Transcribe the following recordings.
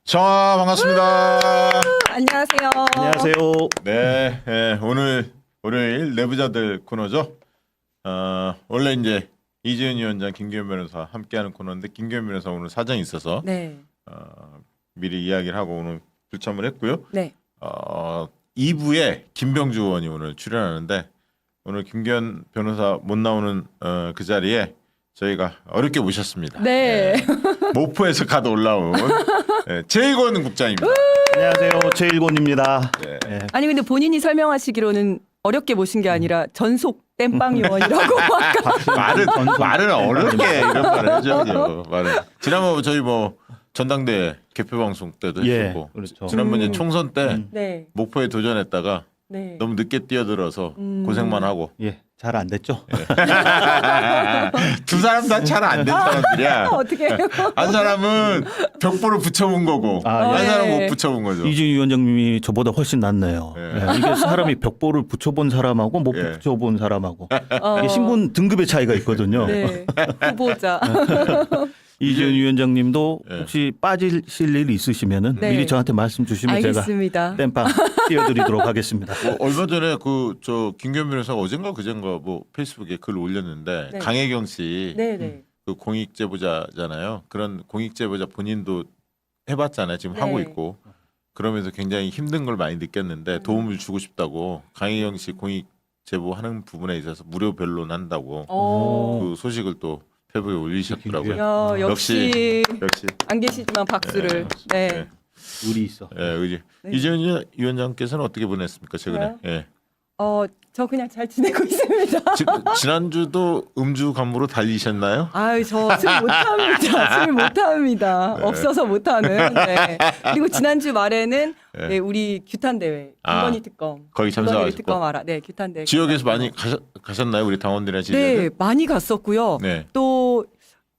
정아 반갑습니다. 안녕하세요. 안녕하세요. 네, 오늘 월요일 내부자들 코너죠. 원래 이제 이재은 위원장, 김기현 변호사 함께하는 코너인데 김기현 변호사 오늘 사정이 있어서 네. 미리 이야기를 하고 오늘 불참을 했고요. 네. 2부에 김병주 의원이 오늘 출연하는데 오늘 김기현 변호사 못 나오는 그 자리에 저희가 어렵게 모셨습니다. 네. 모포에서 가도 올라온 최일권 국장입니다. 안녕하세요. 최일곤입니다. 네. 네. 아니 근데 본인이 설명하시기로는 어렵게 모신 게 아니라 전속 땜빵 요원이라고 말을 어렵게 이런 말을 해줘야죠. 말을. 지난번 저희 뭐 전당대 개표 방송 때도 예, 했었고 그렇죠. 지난번 이제 총선 때 네. 목포에 도전했다가 네. 너무 늦게 뛰어들어서 고생만 하고 예, 잘 안 됐죠. 두 사람 다 잘 안 된 사람들이야. 어떻게 해요? 한 사람은 벽보를 붙여본 거고 아, 한 예. 사람은 못 붙여본 거죠. 이준 위원장님이 저보다 훨씬 낫네요. 예. 예, 이게 사람이 벽보를 붙여본 사람하고 못 예. 붙여본 사람하고 이게 신분 등급의 차이가 있거든요. 네. 후보자. 이준 위원장님도 예. 혹시 빠지실 일이 있으시면은 네. 미리 저한테 말씀 주시면 알겠습니다. 제가 땜빵 띄워드리도록 하겠습니다. 얼마 전에 저 김기현 변호사가 어젠가 그젠가 뭐 페이스북에 글 올렸는데 네. 강혜경 씨 네네. 그 공익 제보자잖아요. 그런 공익 제보자 본인도 해봤잖아요. 지금 네. 하고 있고 그러면서 굉장히 힘든 걸 많이 느꼈는데 도움을 주고 싶다고 강혜경 씨 공익 제보하는 부분에 있어서 무료 변론 한다고 오. 그 소식을 또 페이스북에 올리셨더라고요. 야, 역시 역시 안 계시지만 박수를. 네. 의리 있어. 예, 의지. 네. 이재은 위원장께서는 어떻게 보냈습니까 최근에? 예. 저 그냥 잘 지내고 있습니다. 지난주도 음주 감으로 달리셨나요? 아유, 저 술 못합니다. 술 못합니다. 네. 없어서 못하는. 네. 그리고 지난주 말에는 네. 네, 우리 규탄 대회 김건희 특검. 거기 김건희 참석하셨고 특검 알아. 네, 규탄 대회. 지역에서 많이 가셨나요 우리 당원들이나 네, 지지자들? 많이 갔었고요. 네. 또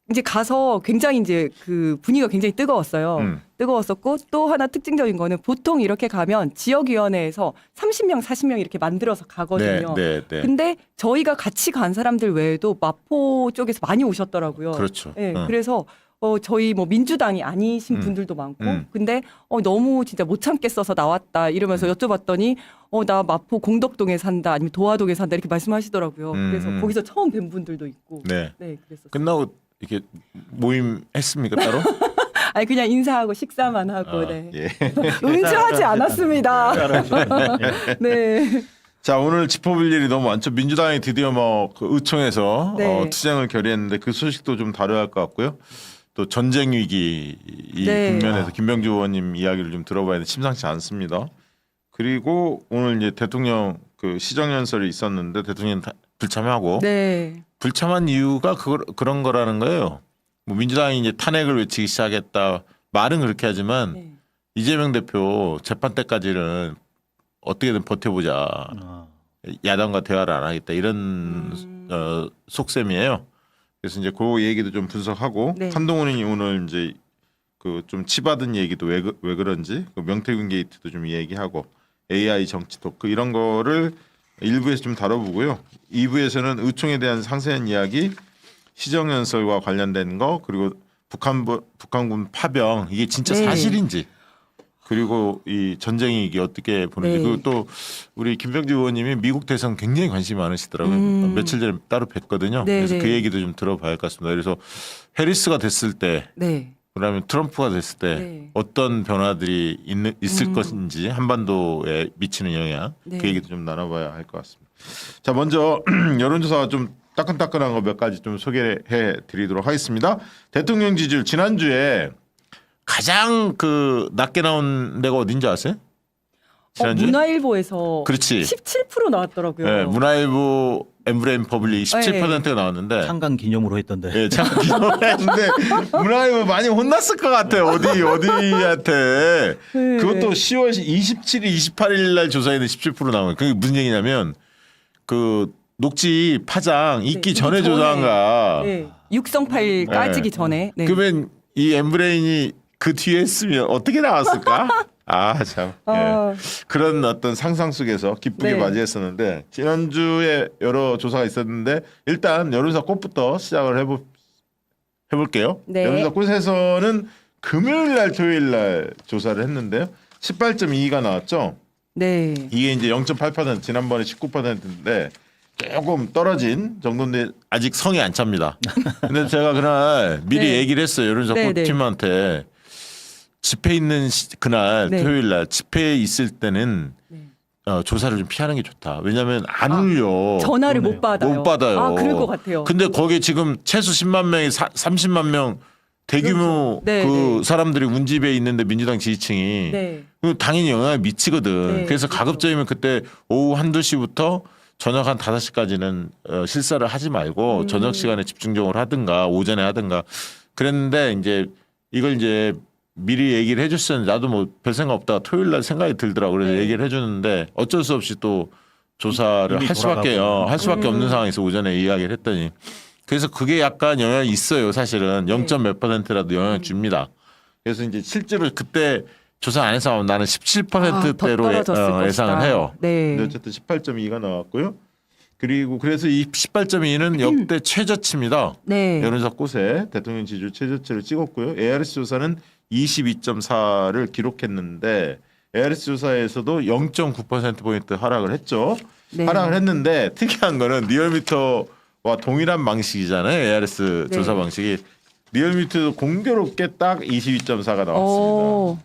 이제 가서 굉장히 이제 그 분위기가 굉장히 뜨거웠어요. 뜨거웠었고 또 하나 특징적인 거는 보통 이렇게 가면 지역위원회에서 30명, 40명 이렇게 만들어서 가거든요. 네. 근데 저희가 같이 간 사람들 외에도 마포 쪽에서 많이 오셨더라고요. 그렇죠. 네, 그래서 저희 뭐 민주당이 아니신 분들도 많고, 근데 너무 진짜 못 참겠어서 나왔다 이러면서 여쭤봤더니 나 마포 공덕동에 산다 아니면 도화동에 산다 이렇게 말씀하시더라고요. 그래서 거기서 처음 뵌 분들도 있고, 네. 그랬었어요. 끝나고 이렇게 모임 했습니까 따로? 아니 그냥 인사하고 식사만 하고, 네. 예. 음주하지 않았습니다. 네. 자 오늘 짚어볼 일이 너무 많죠. 민주당이 드디어 그 의총에서 네. 투쟁을 결의했는데 그 소식도 좀 다뤄야 할 것 같고요. 또 전쟁 위기 이 네. 국면에서 김병주 의원님 이야기를 좀 들어봐야 되는데 심상치 않습니다. 그리고 오늘 이제 대통령 그 시정연설이 있었는데 대통령 불참하고 네. 불참한 이유가 그런 거라는 거예요. 뭐 민주당이 이제 탄핵을 외치기 시작했다. 말은 그렇게 하지만 네. 이재명 대표 재판 때까지는 어떻게든 버텨보자. 야당과 대화를 안 하겠다. 이런 속셈이에요. 그래서 이제 그 얘기도 좀 분석하고 네. 한동훈 의원이 오늘 이제 그 좀 치받은 얘기도 왜 그런지 그 명태균 게이트도 좀 얘기하고 AI 정치 토크 이런 거를 1부에서 좀 다뤄보고요. 2부에서는 의총에 대한 상세한 이야기, 시정연설과 관련된 거 그리고 북한군 파병 이게 진짜 네. 사실인지 그리고 이 전쟁이 이게 어떻게 보는지 네. 그리고 또 우리 김병주 의원님이 미국 대선 굉장히 관심이 많으시더라고요. 며칠 전에 따로 뵀거든요. 네, 그래서 네. 그 얘기도 좀 들어봐야 할 것 같습니다. 그래서 해리스가 됐을 때 네. 그다음에 트럼프가 됐을 때 네. 어떤 변화들이 있을 것인지 한반도에 미치는 영향 네. 그 얘기도 좀 나눠봐야 할 것 같습니다. 자 먼저 여론조사 좀 따끈따끈한 거 몇 가지 좀 소개해 드리도록 하겠습니다. 대통령 지지율 지난주에 가장 그 낮게 나온 데가 어딘지 아세요? 지난주에? 문화일보에서 그렇지. 17% 나왔더라고요. 네, 문화일보 엠브레인 퍼블릭 17%가 나왔는데 창간 기념으로 했던데. 예, 참 기념했는데 문화일보 많이 혼났을 것 같아요. 어디한테. 네. 그것도 10월 27일, 28일 날 조사에는 17% 나온 거예요. 그게 무슨 얘기냐면 그 녹지 파장 있기 전에 조사한 거야. 네. 육성팔 까지기 전에. 네. 그러면 이 엠브레인이 그 뒤에 했으면 어떻게 나왔을까? 아, 참. 예. 그런 어떤 상상 속에서 기쁘게 네. 맞이했었는데 지난주에 여러 조사가 있었는데 일단 여론조사 꽃부터 시작을 해볼게요. 네. 여론조사 꽃에서는 금요일 날 토요일 날 조사를 했는데요. 18.2가 나왔죠. 네. 이게 이제 0.8% 지난번에 19%인데 조금 떨어진 정도인데 아직 성이 안 찹니다. 근데 제가 그날 미리 네. 얘기를 했어요. 여론조사 네, 네. 팀한테 집회 있는 그날 네. 토요일 날 집회에 있을 때는 네. 조사를 좀 피하는 게 좋다. 왜냐하면 안 울려. 전화를 그러네요. 못 받아요. 못 받아요. 아, 그럴 것 같아요. 근데 거기에 지금 최소 10만 명이 30만 명 대규모 그렇죠. 네, 그 네. 사람들이 운집에 있는데 민주당 지지층이 네. 당연히 영향을 미치거든. 네, 그래서 그렇죠. 가급적이면 그때 오후 1~2시부터 저녁 한 5시까지는 실사를 하지 말고 저녁 시간에 집중적으로 하든가 오전에 하든가 그랬는데 이제 이걸 이제 미리 얘기를 해줬었는데 나도 뭐 별 생각 없다가 토요일 날 생각이 들더라고. 그래서 네. 얘기를 해주는데 어쩔 수 없이 또 조사를 이미 할 수밖에 할 수밖에 음. 없는 상황에서 오전에 이야기를 했더니 그래서 그게 약간 영향이 있어요. 사실은 네. 0. 몇 %라도 영향을 줍니다. 그래서 이제 실제로 그때 조사 안 해서 나는 17%대로 떨어졌을 예상을 것이다. 해요. 네. 근데 어쨌든 18.2가 나왔고요. 그리고 그래서 이 18.2는 역대 최저치입니다. 네. 여론조사 꽃에 대통령 지지율 최저치를 찍었고요. ARS 조사는 22.4를 기록했는데 ARS 조사에서도 0.9%포인트 하락을 했죠. 네. 하락을 했는데 특이한 거는 리얼미터와 동일한 방식이잖아요. ARS 네. 조사 방식이. 리얼미터도 공교롭게 딱 22.4가 나왔습니다. 오,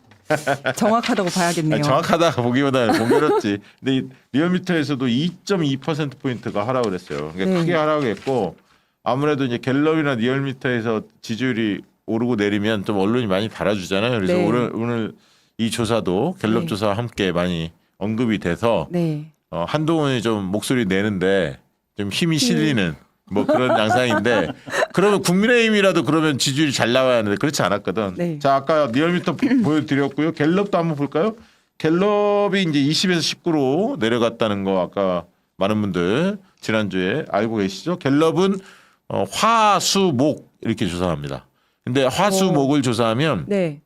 정확하다고 봐야겠네요. 아니, 정확하다 보기보다는 공교롭지. 근데 이 리얼미터에서도 2.2%포인트가 하락을 했어요. 그러니까 네. 크게 하락했고 아무래도 이제 갤럽이나 리얼미터에서 지지율이 오르고 내리면 좀 언론이 많이 달아주잖아요. 그래서 네. 오늘 이 조사도 갤럽 네. 조사와 함께 많이 언급이 돼서 네. 한동훈이 좀 목소리 내는데 좀 힘이 실리는 뭐 그런 양상인데 그러면 국민의힘이라도 그러면 지지율이 잘 나와야 하는데 그렇지 않았거든. 네. 자 아까 리얼미터 보여드렸고요. 갤럽도 한번 볼까요? 갤럽이 이제 20에서 19로 내려갔다는 거 아까 많은 분들 지난주에 알고 계시죠? 갤럽은 화수목 이렇게 조사합니다. 근데 화수목을 조사하면 네.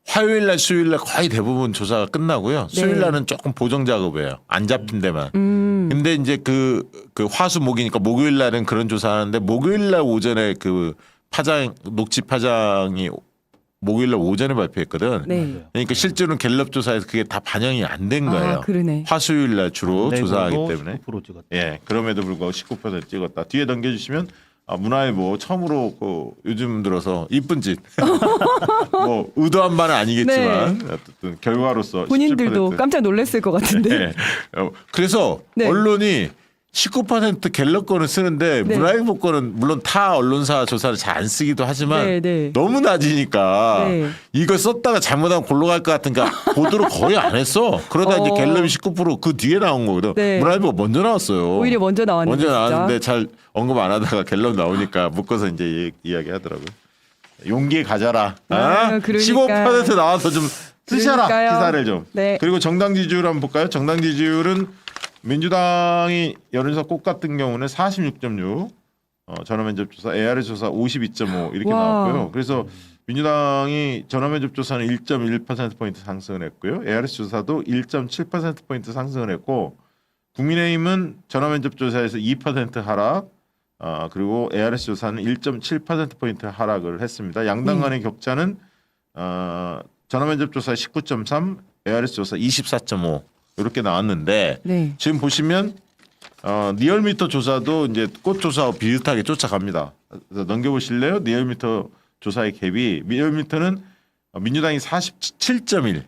화요일 날 수요일 날 거의 대부분 조사가 끝나고요. 네. 수요일 날은 조금 보정 작업이에요. 안 잡힌 데만. 근데 이제 그 화수목이니까 목요일 날은 그런 조사하는데 목요일 날 오전에 그 녹지 파장이 목요일 날 오전에 발표했거든. 네. 그러니까 실제로는 갤럽 조사에서 그게 다 반영이 안 된 거예요. 아, 그러네. 화수요일 날 주로 네, 조사하기 그리고 때문에. 19% 찍었다. 예, 그럼에도 불구하고 19% 찍었다. 뒤에 넘겨주시면 문화일보 처음으로 요즘 들어서 이쁜 짓. 뭐 의도한 바는 아니겠지만 어쨌든 결과로서 네. 본인들도 17%. 깜짝 놀랐을 것 같은데. 네. 그래서 네. 언론이 19% 갤럽 거는 쓰는데 네. 문화일보 거는 물론 타 언론사 조사를 잘 안 쓰기도 하지만 네, 네. 너무 낮으니까 네. 이거 썼다가 잘못하면 골로 갈 것 같으니까 보도를 거의 안 했어. 그러다 이제 갤럽이 19%그 뒤에 나온 거거든. 네. 문화일보가 먼저 나왔어요. 오히려 먼저 나왔는데. 먼저 진짜. 나왔는데 잘 언급 안 하다가 갤럽 나오니까 묶어서 이제 이야기 하더라고요. 용기 가져라. 아, 그러니까. 15% 나와서 좀 쓰셔라. 그러니까요. 기사를 좀. 네. 그리고 정당 지지율 한번 볼까요? 정당 지지율은 민주당이 여론조사 꽃 같은 경우는 46.6, 전화면접 조사, ARS 조사 52.5 이렇게 와. 나왔고요. 그래서 민주당이 전화면접 조사는 1.1%포인트 상승을 했고요. ARS 조사도 1.7%포인트 상승을 했고 국민의힘은 전화면접 조사에서 2% 하락, 그리고 ARS 조사는 1.7%포인트 하락을 했습니다. 양당 간의 격차는 전화면접 조사 19.3, ARS 조사 24.5 이렇게 나왔는데 네. 지금 보시면 리얼미터 조사도 이제 꽃 조사와 비슷하게 쫓아갑니다. 그래서 넘겨보실래요? 리얼미터 조사의 갭이 리얼미터는 민주당이 47.1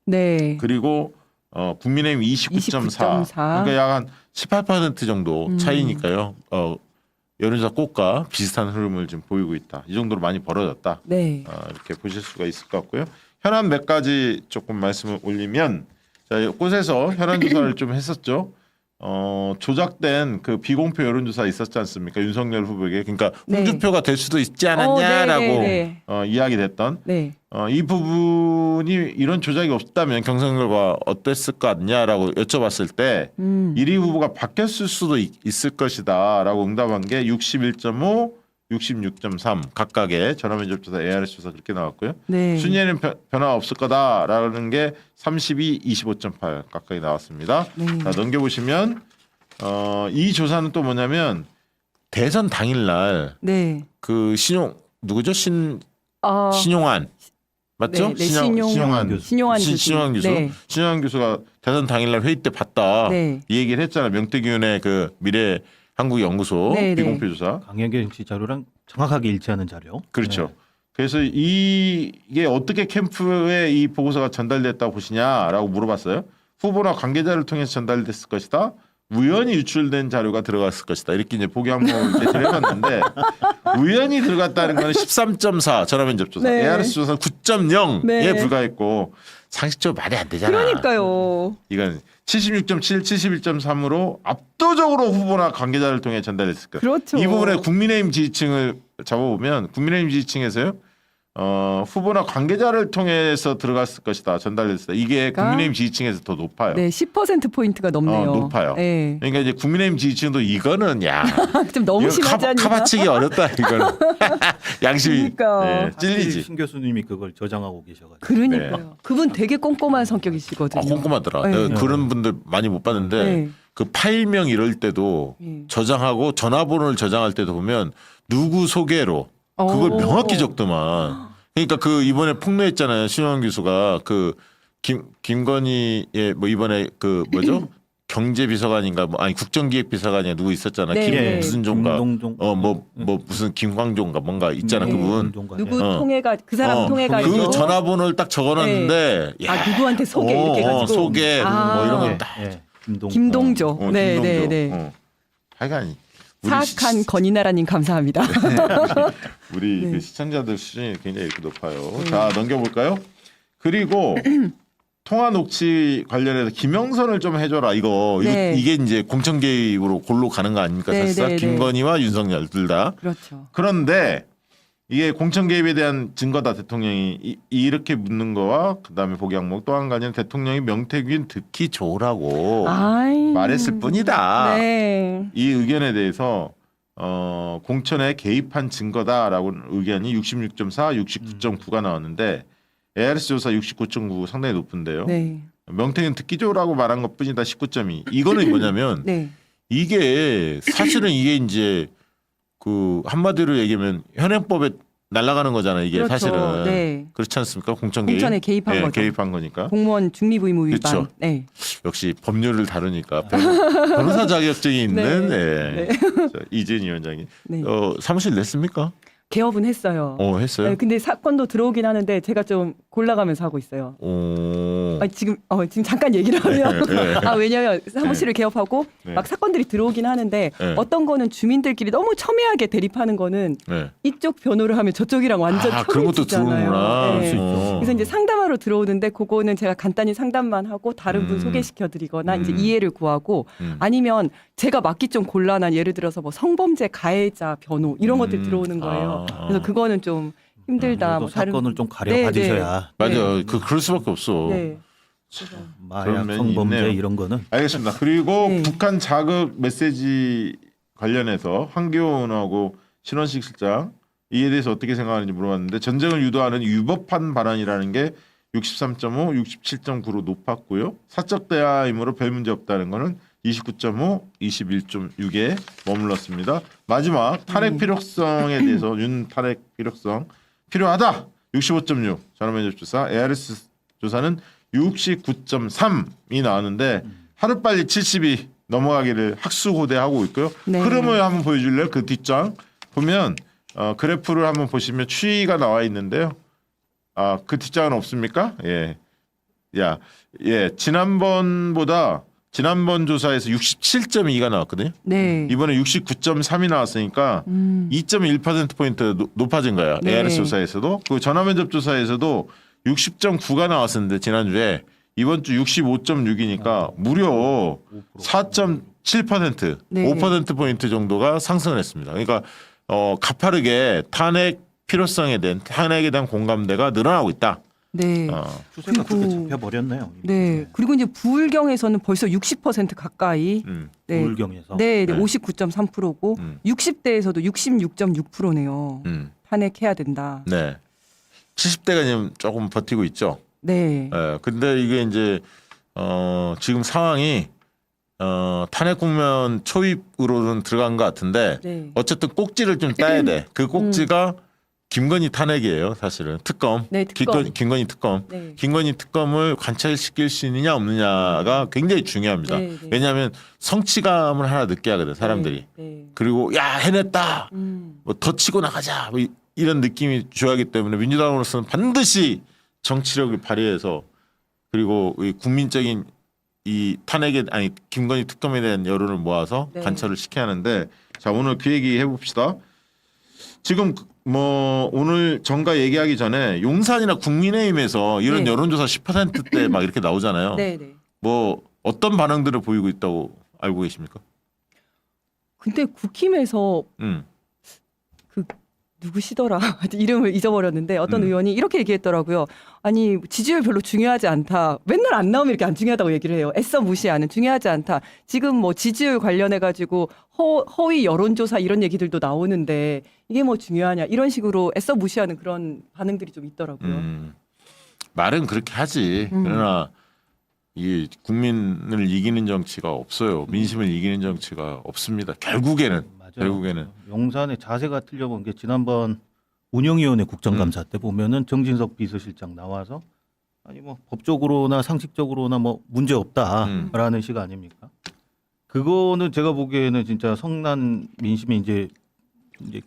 네. 그리고 국민의힘 29.4 29.4. 그러니까 약 한 18% 정도 차이니까요. 여론조사 꽃과 비슷한 흐름을 좀 보이고 있다. 이 정도로 많이 벌어졌다. 네. 이렇게 보실 수가 있을 것 같고요. 현안 몇 가지 조금 말씀을 올리면 자, 꽃에서 현안 조사를 좀 했었죠. 조작된 그 비공표 여론조사 있었지 않습니까? 윤석열 후보에게 그러니까 네. 홍준표가 될 수도 있지 않았냐라고 네. 이야기됐던 네. 이 부분이 이런 조작이 없다면 경선 결과 어땠을 것 같냐라고 여쭤봤을 때 1위 후보가 바뀌었을 수도 있을 것이다라고 응답한 게 61.5, 66.3 각각의 전화면접 조사, ARS 조사 그렇게 나왔고요. 네. 순위에는 변화 없을 거다라는 게 32, 25.8 각각이 나왔습니다. 네. 자, 넘겨보시면 이 조사는 또 뭐냐면 대선 당일날 네. 그 누구죠? 아, 신용환 맞죠? 네, 네, 신용환 교수. 신용환 교수. 네. 신용환 교수가 대선 당일날 회의 때 봤다. 네. 이 얘기를 했잖아. 명태균의 그 미래 한국 연구소 네, 네. 비공표 조사. 강혜경 씨 자료랑 정확하게 일치하는 자료. 그렇죠. 네. 그래서 이게 어떻게 캠프에 이 보고서가 전달됐다고 보시냐라고 물어봤어요. 후보나 관계자를 통해서 전달됐을 것이다. 우연히 유출된 자료가 들어갔을 것이다. 이렇게 이제 보기 항목을 이렇게 해봤는데 우연히 들어갔다는 건 13.4 전화면접 조사, 네. ARS 조사 9.0에 네. 불과했고 상식적으로 말이 안 되잖아. 그러니까요. 이건 76.7, 71.3으로 압도적으로 후보나 관계자를 통해 전달됐을 거예요. 그렇죠. 이 부분에 국민의힘 지지층을 잡아보면 국민의힘 지지층에서요. 후보나 관계자를 통해서 들어갔을 것이다. 전달됐을 때 이게 그러니까? 국민의힘 지지층에서 더 높아요. 네, 10% 포인트가 넘네요. 높아요. 네. 그러니까 이제 국민의힘 지지층도 이거는 야 좀 너무 이거 심하지 않나? 카바치기 어렵다 이거는 양심이 그러니까. 예, 찔리지. 신 교수님이 그걸 저장하고 계셔가지고. 그러니까요. 그분 되게 꼼꼼한 성격이시거든요. 꼼꼼하더라. 네. 내가 그런 분들 많이 못 봤는데 네. 그 파일명 이럴 때도 네. 저장하고 전화번호를 저장할 때도 보면 누구 소개로 그걸 오. 명확히 적더만. 그러니까 그 이번에 폭로했잖아요. 신용환 교수가 그 김건희의 뭐 이번에 그 뭐죠? 경제비서관인가 뭐 아니 국정기획비서관이 누구 있었잖아. 네, 네. 무슨 종가 김동종. 뭐 무슨 김광종가 뭔가 있잖아. 네. 그분. 누구 어. 통해가 그 사람 통해가지고 그 전화번호를 딱 적어놨는데 아 누구한테 소개 이렇게 해가지고 소개 아. 뭐 이런 거 딱. 김동조. 네, 김동조. 네, 네. 하여간 우리 사악한 건이나라님 감사합니다. 우리 네. 그 시청자들 수준이 굉장히 이렇게 높아요. 자 넘겨볼까요? 그리고 통화 녹취 관련해서 김영선을 좀 해줘라 이거 네. 이게 이제 공천 개입으로 골로 가는 거 아닙니까? 네, 사실상 네, 네. 김건희와 윤석열 둘 다. 그렇죠. 그런데 이게 공천 개입에 대한 증거다 대통령이 이렇게 묻는 거와 그다음에 보기 항목 또 한 가지는 대통령이 명태균 듣기 좋으라고 아이. 말했을 뿐이다. 네. 이 의견에 대해서 공천에 개입한 증거다라고 의견이 66.4, 69.9가 나왔는데 ARS 조사 69.9 상당히 높은데요. 네. 명태균 듣기 좋으라고 말한 것뿐이다 19.2. 이거는 뭐냐면 네. 이게 사실은 이게 이제 그 한마디로 얘기하면 현행법에 날아가는 거잖아요. 이게 그렇죠. 사실은 네. 그렇지 않습니까? 공천 개입. 공천에 개입한 예, 거죠. 개입한 거니까. 공무원 중립 의무 위반. 그렇죠. 네. 역시 법률을 다루니까 변호사 자격증이 있는 네. 자, 이재인 위원장님. 네. 사무실 냈습니까? 개업은 했어요. 했어요. 네, 근데 사건도 들어오긴 하는데 제가 좀 골라가면서 하고 있어요. 오. 지금 잠깐 얘기를 하면 네. 왜냐면 사무실을 개업하고 네. 막 사건들이 들어오긴 하는데 네. 어떤 거는 주민들끼리 너무 첨예하게 대립하는 거는 네. 이쪽 변호를 하면 저쪽이랑 완전 그런 것도 첨예해지잖아요. 들어오는구나. 네. 그래서 이제 상담하러 들어오는데 그거는 제가 간단히 상담만 하고 다른 분 소개시켜드리거나 이제 이해를 구하고 아니면 제가 맡기 좀 곤란한 예를 들어서 뭐 성범죄 가해자 변호 이런 것들 들어오는 거예요. 그래서 그거는 좀 힘들다. 뭐 다른 사건을 좀 가려 네, 가지셔야. 맞아. 네. 그럴 수밖에 없어. 네. 마약, 그런 면이 성범죄 있네요. 이런 거는. 알겠습니다. 그리고 네. 북한 자극 메시지 관련해서 한교훈하고 신원식 실장 이에 대해서 어떻게 생각하는지 물어봤는데 전쟁을 유도하는 위법한 발언이라는 게 63.5, 67.9로 높았고요. 사적 대화이므로 별 문제 없다는 거는 29.5, 21.6에 머물렀습니다. 마지막 탄핵 필요성에 대해서 윤 탄핵 필요성 필요하다 65.6 전화면접 조사 ARS 조사는 69.3이 나왔는데 하루빨리 70이 넘어가기를 학수고대하고 있고요. 네. 흐름을 한번 보여줄래요? 그 뒷장 보면 그래프를 한번 보시면 추이가 나와 있는데요. 그 뒷장은 없습니까? 예. 지난번보다 지난번 조사에서 67.2가 나왔거든요. 네. 이번에 69.3이 나왔으니까 2.1%포인트 높아진 거야. 네. ARS 조사에서도. 그 전화면접 조사에서도 60.9가 나왔었는데 지난주에 이번 주 65.6이니까 무려 4.7% 네. 5%포인트 정도가 상승을 했습니다. 그러니까 가파르게 탄핵 필요성에 대한 탄핵에 대한 공감대가 늘어나고 있다. 네. 추세가 그리고- 그렇게 잡혀버렸네요. 네. 그리고 이제 부울경에서는 벌써 60% 가까이. 네. 부울경에서. 네, 네. 59.3%고 60대에서도 66.6%네요. 탄핵해야 된다. 네. 70대가 지금 조금 버티고 있죠. 네. 근데 이게 이제 지금 상황이 탄핵 국면 초입으로는 들어간 것 같은데 네. 어쨌든 꼭지를 좀 따야 돼. 그 꼭지가 김건희 탄핵이에요, 사실은 특검. 네, 특검. 김건희 특검. 네. 김건희 특검을 관철시킬 수 있느냐 없느냐가 굉장히 중요합니다. 네, 네. 왜냐하면 성취감을 하나 느껴야 하거든, 사람들이. 네, 네. 그리고 야 해냈다, 음. 뭐 더 치고 나가자, 뭐 이런 느낌이 줘야 하기 때문에 민주당으로서는 반드시 정치력을 발휘해서 그리고 이 국민적인 이 탄핵에 아니 김건희 특검에 대한 여론을 모아서 네. 관철을 시켜야 하는데 자 오늘 그 얘기 해봅시다. 지금 뭐 오늘 정가 얘기하기 전에 용산이나 국민의힘에서 이런 네. 여론조사 10%대 막 이렇게 나오잖아요. 네, 네. 뭐 어떤 반응들을 보이고 있다고 알고 계십니까? 근데 국힘에서 그 누구시더라 이름을 잊어버렸는데 어떤 의원이 이렇게 얘기했더라고요. 아니 지지율 별로 중요하지 않다. 맨날 안 나오면 이렇게 안 중요하다고 얘기를 해요. 애써 무시하는 중요하지 않다. 지금 뭐 지지율 관련해 가지고 허위 여론조사 이런 얘기들도 나오는데 이게 뭐 중요하냐 이런 식으로 애써 무시하는 그런 반응들이 좀 있더라고요. 말은 그렇게 하지. 그러나 이 국민을 이기는 정치가 없어요. 민심을 이기는 정치가 없습니다. 결국에는. 맞아요. 결국에는. 용산의 자세가 틀려본 게 지난번 운영위원회 국정감사 때 보면은 정진석 비서실장 나와서 아니 뭐 법적으로나 상식적으로나 뭐 문제 없다라는 식 아닙니까? 그거는 제가 보기에는 진짜 성난 민심에 이제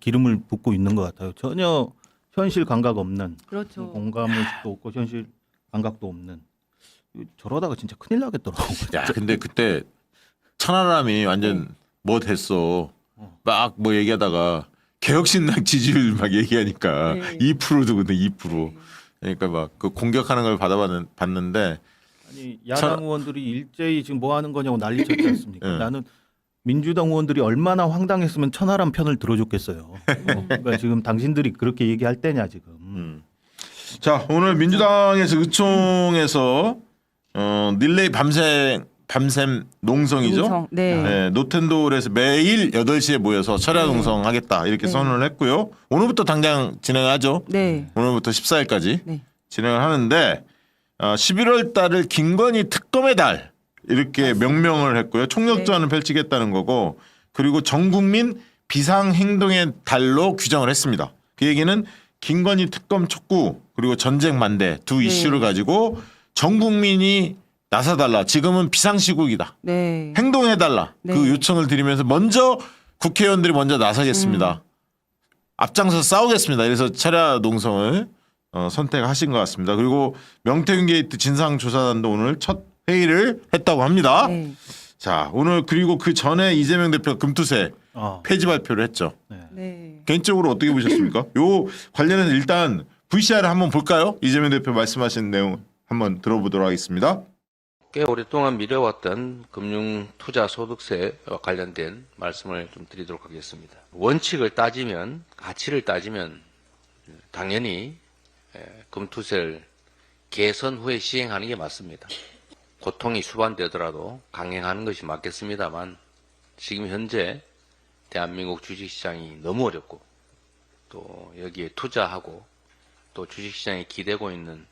기름을 붓고 있는 것 같아요. 전혀 현실 감각 없는, 그렇죠. 공감의식도 없고 현실 감각도 없는. 저러다가 진짜 큰일 나겠더라고요. 야, 근데 그때 천하람이 완전 뭐 됐어. 막 뭐 얘기하다가 개혁신당 지지율 막 얘기하니까 네. 2%도 근데 2%. 그러니까 막 그 공격하는 걸 받았는데 아니 야당 의원들이 일제히 지금 뭐 하는 거냐고 난리쳤지 않습니까? 네. 나는 민주당 의원들이 얼마나 황당했으면 천하람 편을 들어줬겠어요. 그러니까 지금 당신들이 그렇게 얘기할 때냐 지금. 자 오늘 민주당에서 의총에서 릴레이 밤샘 농성이죠. 농성, 네. 네, 노텐돌에서 매일 8시에 모여서 철야 농성하겠다 이렇게 네. 선언을 했고요. 오늘부터 당장 진행하죠. 네. 오늘부터 14일까지 네. 진행을 하는데 11월 달을 김건희 특검의 달 이렇게 명명을 했고요. 총력전을 펼치겠다는 거고 그리고 전 국민 비상행동의 달로 규정을 했습니다. 그 얘기는 김건희 특검 촉구 그리고 전쟁 만대 두 이슈를 가지고 전 국민이 나서달라. 지금은 비상시국이다. 네. 행동해달라. 네. 그 요청을 드리면서 먼저 국회의원들이 먼저 나서겠습니다. 앞장서 싸우겠습니다. 그래서 철야 농성을 선택하신 것 같습니다. 그리고 명태균 게이트 진상조사단도 오늘 첫 회의를 했다고 합니다. 네. 자 오늘 그리고 그 전에 이재명 대표가 금투세 폐지 발표를 했죠. 네. 개인적으로 어떻게 보셨습니까? 요 관련해서 일단 VCR을 한번 볼까요? 이재명 대표 말씀하신 내용 한번 들어보도록 하겠습니다. 꽤 오랫동안 미뤄왔던 금융투자소득세와 관련된 말씀을 좀 드리도록 하겠습니다. 원칙을 따지면, 가치를 따지면 당연히 금투세를 개선 후에 시행하는 게 맞습니다. 고통이 수반되더라도 강행하는 것이 맞겠습니다만 지금 현재 대한민국 주식시장이 너무 어렵고 또 여기에 투자하고 또 주식시장에 기대고 있는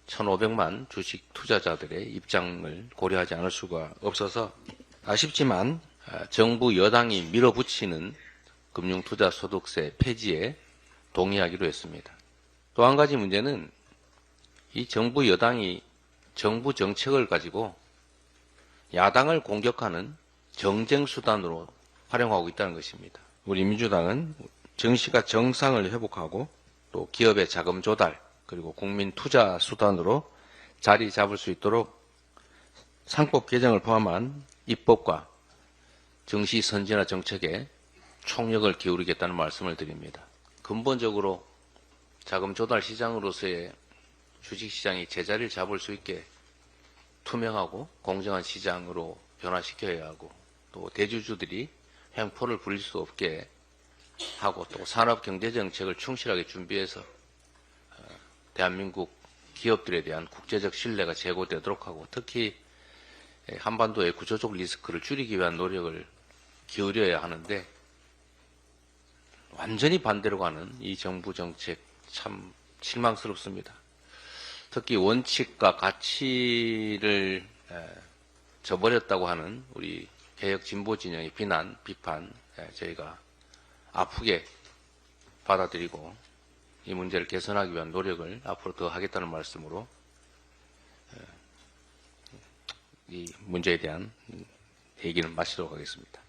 1,500만 주식 투자자들의 입장을 고려하지 않을 수가 없어서 아쉽지만 정부 여당이 밀어붙이는 금융투자소득세 폐지에 동의하기로 했습니다. 또 한 가지 문제는 이 정부 여당이 정부 정책을 가지고 야당을 공격하는 정쟁수단으로 활용하고 있다는 것입니다. 우리 민주당은 정시가 정상을 회복하고 또 기업의 자금 조달 그리고 국민 투자 수단으로 자리 잡을 수 있도록 상법 개정을 포함한 입법과 정시 선진화 정책에 총력을 기울이겠다는 말씀을 드립니다. 근본적으로 자금 조달 시장으로서의 주식시장이 제자리를 잡을 수 있게 투명하고 공정한 시장으로 변화시켜야 하고 또 대주주들이 횡포를 부릴 수 없게 하고 또 산업경제정책을 충실하게 준비해서 대한민국 기업들에 대한 국제적 신뢰가 제고되도록 하고 특히 한반도의 구조적 리스크를 줄이기 위한 노력을 기울여야 하는데 완전히 반대로 가는 이 정부 정책 참 실망스럽습니다. 특히 원칙과 가치를 저버렸다고 하는 우리 개혁 진보 진영의 비난, 비판 저희가 아프게 받아들이고 이 문제를 개선하기 위한 노력을 앞으로 더 하겠다는 말씀으로 이 문제에 대한 얘기는 마치도록 하겠습니다.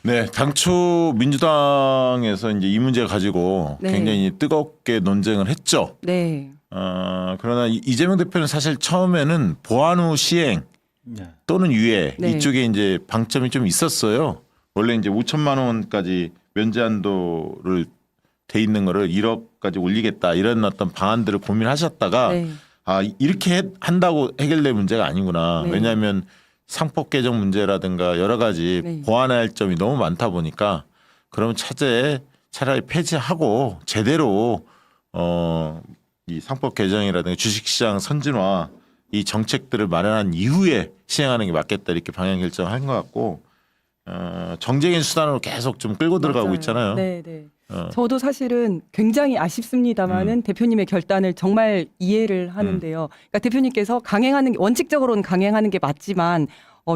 네, 당초 민주당에서 이제 이 문제 가지고 네. 굉장히 뜨겁게 논쟁을 했죠. 네. 그러나 이재명 대표는 사실 처음에는 보완 후 시행 네. 또는 유예 네. 이쪽에 이제 방점이 좀 있었어요. 원래 이제 5천만 원까지 면제 한도를 돼 있는 거를 1억까지 올리겠다 이런 어떤 방안들을 고민하셨다가 네. 이렇게 한다고 해결될 문제가 아니구나. 네. 왜냐하면 상법 개정 문제라든가 여러 가지 네. 보완해야 할 점이 너무 많다 보니까 그러면 차라리 폐지하고 제대로 이 상법 개정이라든가 주식시장 선진화 이 정책들을 마련한 이후에 시행하는 게 맞겠다 이렇게 방향 결정한 것 같고 정쟁의 수단으로 계속 좀 끌고 들어가고 맞아요. 있잖아요. 네, 네. 어. 저도 사실은 굉장히 아쉽습니다만은 대표님의 결단을 정말 이해를 하는데요. 그러니까 대표님께서 원칙적으로는 강행하는 게 맞지만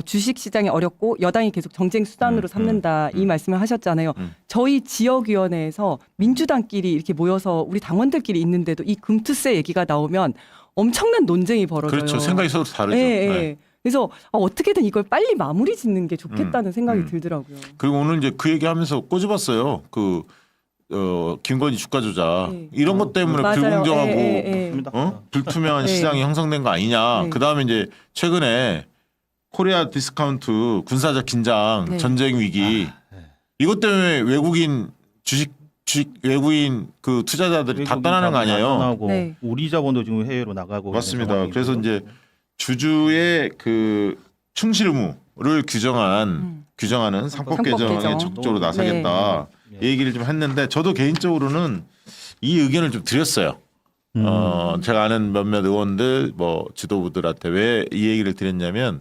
주식 시장이 어렵고 여당이 계속 정쟁 수단으로 삼는다 이 말씀을 하셨잖아요. 저희 지역위원회에서 민주당끼리 이렇게 모여서 우리 당원들끼리 있는데도 이 금투세 얘기가 나오면 엄청난 논쟁이 벌어져요. 그렇죠. 생각이 서로 다르죠. 예, 예. 네. 그래서 어떻게든 이걸 빨리 마무리 짓는 게 좋겠다는 생각이 들더라고요. 그리고 오늘 이제 그 얘기하면서 꼬집었어요. 김건희 주가 조작 네. 이런 것 때문에 맞아요. 불공정하고 예, 예, 예. 맞습니다. 불투명한 네. 시장이 형성된 거 아니냐. 네. 그다음에 이제 최근에 코리아 디스카운트 군사적 긴장 네. 전쟁 위기 이것 때문에 외국인 외국인 그 투자자들이 다 떠나는 거 아니에요. 떠나고 네. 우리 자본도 지금 해외로 나가고 있는 맞습니다. 상황이고. 그래서 이제 주주의 그 충실 의무를 규정하는 상법 상법 개정에 개정. 적극적으로 나서겠다 네. 이 얘기를 좀 했는데 저도 개인적으로는 이 의견을 좀 드렸어요. 제가 아는 몇몇 의원들 뭐 지도부들한테 왜 이 얘기를 드렸냐면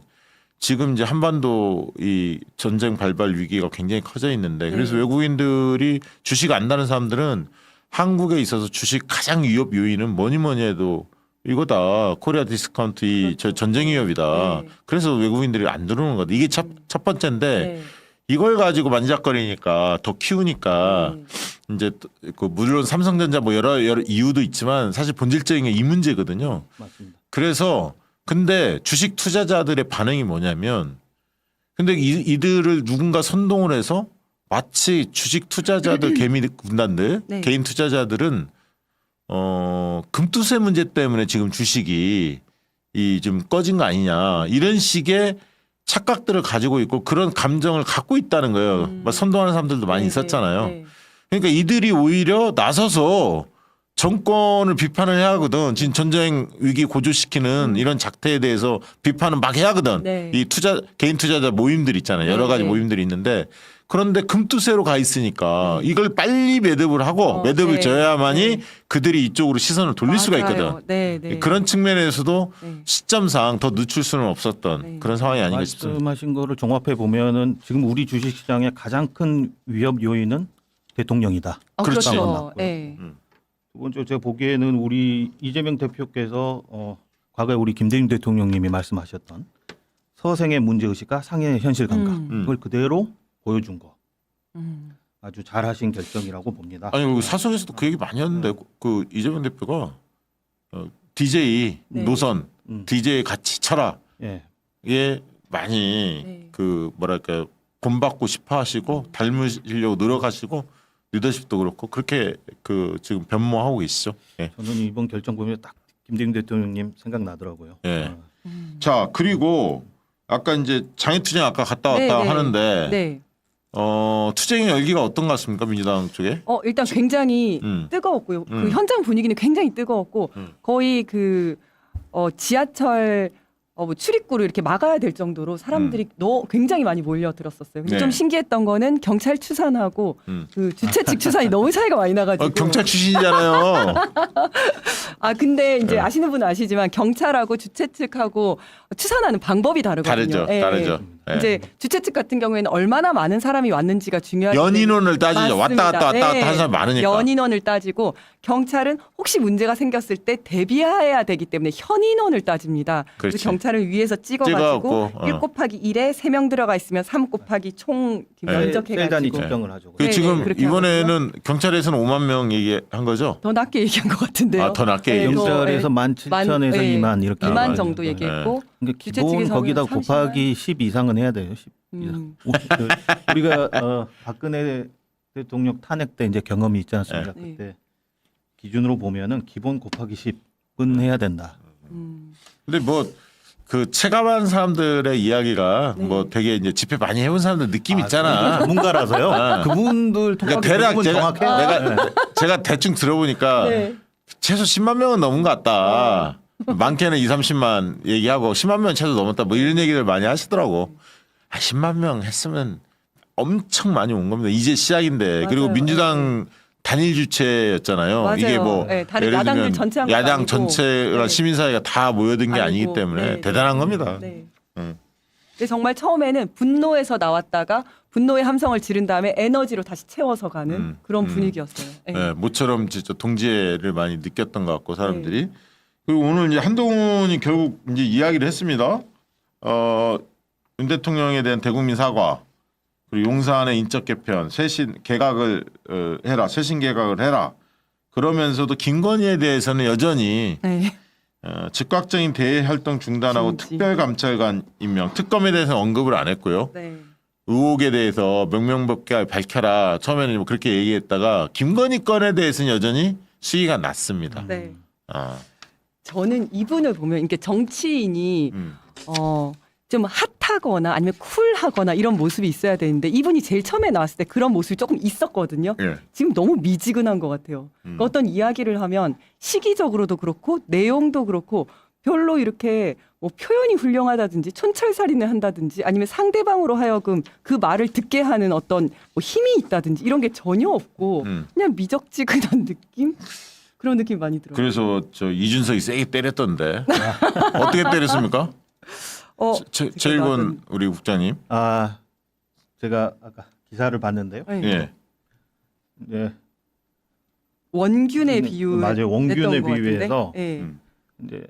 지금 이제 한반도 이 전쟁 발발 위기가 굉장히 커져 있는데 그래서 네. 외국인들이 주식 안다는 사람들은 한국에 있어서 주식 가장 위협 요인은 뭐니 해도 이거다. 코리아 디스카운트 이 그렇죠. 전쟁 위협이다. 네. 그래서 외국인들이 안 들어오는 거다. 이게 첫 번째인데 네. 이걸 가지고 만지작거리니까 더 키우니까 이제 그 물론 삼성전자 뭐 여러 이유도 있지만 사실 본질적인 게 이 문제거든요. 맞습니다. 그래서 근데 주식 투자자들의 반응이 뭐냐면 근데 이들을 누군가 선동을 해서 마치 주식 투자자들 개미 군단들 네. 개인 투자자들은 금투세 문제 때문에 지금 주식이 이 좀 꺼진 거 아니냐 이런 식의 착각들을 가지고 있고 그런 감정을 갖고 있다는 거예요. 막 선동하는 사람들도 많이 네, 있었잖아요. 네, 네. 그러니까 이들이 오히려 나서서 정권을 비판을 해야 하거든. 지금 전쟁 위기 고조시키는 이런 작태에 대해서 비판을 막 해야 하거든. 네. 이 개인 투자자 모임들 있잖아요. 여러 네, 가지 네. 모임들이 있는데 그런데 금투세로 가 있으니까 이걸 빨리 매듭을 하고 매듭을 네. 져야만이 네. 그들이 이쪽으로 시선을 돌릴 수가 맞아요. 있거든. 네, 네. 그런 측면에서도 네. 시점상 더 늦출 수는 없었던 네. 그런 상황이 아닌가 싶습니다. 말씀하신 거를 종합해 보면은 지금 우리 주식 시장의 가장 큰 위협 요인은 대통령이다. 그렇지. 그렇죠. 네. 두 번째 제가 보기에는 우리 이재명 대표께서 과거에 우리 김대중 대통령님이 말씀하셨던 서생의 문제의식과 상해의 현실 감각 이걸 그대로 보여준 거 아주 잘하신 결정이라고 봅니다. 아니 사석에서도 그 얘기 많이 했는데 그 이재명 대표가 DJ 네. 노선 DJ 같이 쳐라. 예. 예 많이 네. 그 뭐랄까 본받고 싶어 하시고 닮으시려고 노력하시고 리더십도 그렇고 그렇게 그 지금 변모하고 계시죠. 예. 저는 이번 결정 보면 딱 김대중 대통령님 생각나더라고요. 예. 자 그리고 아까 이제 장애투쟁 아까 갔다 왔다 네, 네. 하는데 네. 투쟁의 열기가 어떤 것 같습니까 민주당 쪽에? 일단 굉장히 뜨거웠고요. 그 현장 분위기는 굉장히 뜨거웠고 거의 그 지하철 뭐 출입구를 이렇게 막아야 될 정도로 사람들이 굉장히 많이 몰려들었었어요. 근데 네. 좀 신기했던 거는 경찰 추산하고 그 주최 측 추산이 너무 차이가 많이 나가지고. 경찰 출신이잖아요. 근데 이제 아시는 분은 아시지만 경찰하고 주최 측하고 추산하는 방법이 다르거든요. 다르죠. 예, 다르죠. 예. 예. 이제 주최 측 같은 경우에는 얼마나 많은 사람이 왔는지가 중요하기 때문에 연인원을 따지죠. 왔다 갔다 맞습니다. 왔다 갔다 한 사람 많으니까. 연인원을 따지고 경찰은 혹시 문제가 생겼을 때 대비해야 되기 때문에 현인원을 따집니다. 그렇지. 그래서 경찰을 위에서 찍어가지고 찍어갖고, 1 곱하기 1에 3명 들어가 있으면 3 곱하기 총 네. 셀단위 면적해가지고 측정을 하죠. 그 네, 지금 그렇게 이번에는 경찰에서는 5만 명 얘기한 거죠? 더 낮게 얘기한 것 같은데요. 아, 더 낮게 네, 더, 경찰에서 네. 17,000에서 네. 2만 이렇게 2만 나와요. 정도 얘기했고 그러니까 주최 기본 측에서는 거기다 30만? 곱하기 10 이상은 해야 돼요. 10 이상. 우리가 박근혜 대통령 탄핵 때 이제 경험이 있지 않습니까? 네. 그때 기준으로 보면은 기본 곱하기 10은 해야 된다. 근데 뭐 그 체감한 사람들의 이야기가 네. 뭐 되게 이제 집회 많이 해본 사람들 느낌 있잖아. 전문가라서요. 그분들 그러니까 통합이 대략 대부분 정확해요. 제가 대충 들어보니까 네. 최소 10만 명은 넘은 것 같다. 많게는 2, 30만 얘기하고 10만 명 최소 넘었다. 뭐 이런 얘기를 많이 하시더라고. 10만 명 했으면 엄청 많이 온 겁니다. 이제 시작인데. 그리고 맞아요. 민주당 단일 주체였잖아요. 맞아요. 이게 뭐 네, 다른 예를 야당들 들면 전체 한 것도 야당 아니고. 전체가 네. 시민사회가 다 모여든 게 아니기 아니고. 때문에 네, 대단한 네. 겁니다. 네. 음. 근데 정말 처음에는 분노에서 나왔다가 분노의 함성을 지른 다음에 에너지로 다시 채워서 가는 그런 분위기였어요. 네. 네, 모처럼 진짜 동지애를 많이 느꼈던 것 같고 사람들이. 네. 그리고 오늘 이제 한동훈이 결국 이제 이야기를 했습니다. 윤 대통령에 대한 대국민 사과, 그리고 용산의 인적 개편, 쇄신 개각을 해라, 쇄신 개각을 해라. 그러면서도 김건희에 대해서는 여전히 네. 즉각적인 대외 활동 중단하고 중지. 특별감찰관 임명, 특검에 대해서는 언급을 안 했고요. 네. 의혹에 대해서 명명백계 밝혀라. 처음에는 뭐 그렇게 얘기했다가 김건희 건에 대해서는 여전히 수위가 낮습니다. 네. 아, 저는 이분을 보면 이게 정치인이 음. 좀 핫하거나 아니면 쿨하거나 이런 모습이 있어야 되는데 이분이 제일 처음에 나왔을 때 그런 모습이 조금 있었거든요. 예. 지금 너무 미지근한 것 같아요. 그러니까 어떤 이야기를 하면 시기적으로도 그렇고 내용도 그렇고 별로 이렇게 뭐 표현이 훌륭하다든지 촌철살인을 한다든지 아니면 상대방으로 하여금 그 말을 듣게 하는 어떤 뭐 힘이 있다든지 이런 게 전혀 없고 그냥 미적지근한 느낌? 그런 느낌이 많이 들어요. 그래서 저 이준석이 세게 때렸던데 어떻게 때렸습니까? 최일권 우리 국장님. 아, 제가 아까 기사를 봤는데요. 네. 예. 네. 원균의 비유 맞아요. 원균의 비유에서 네. 이제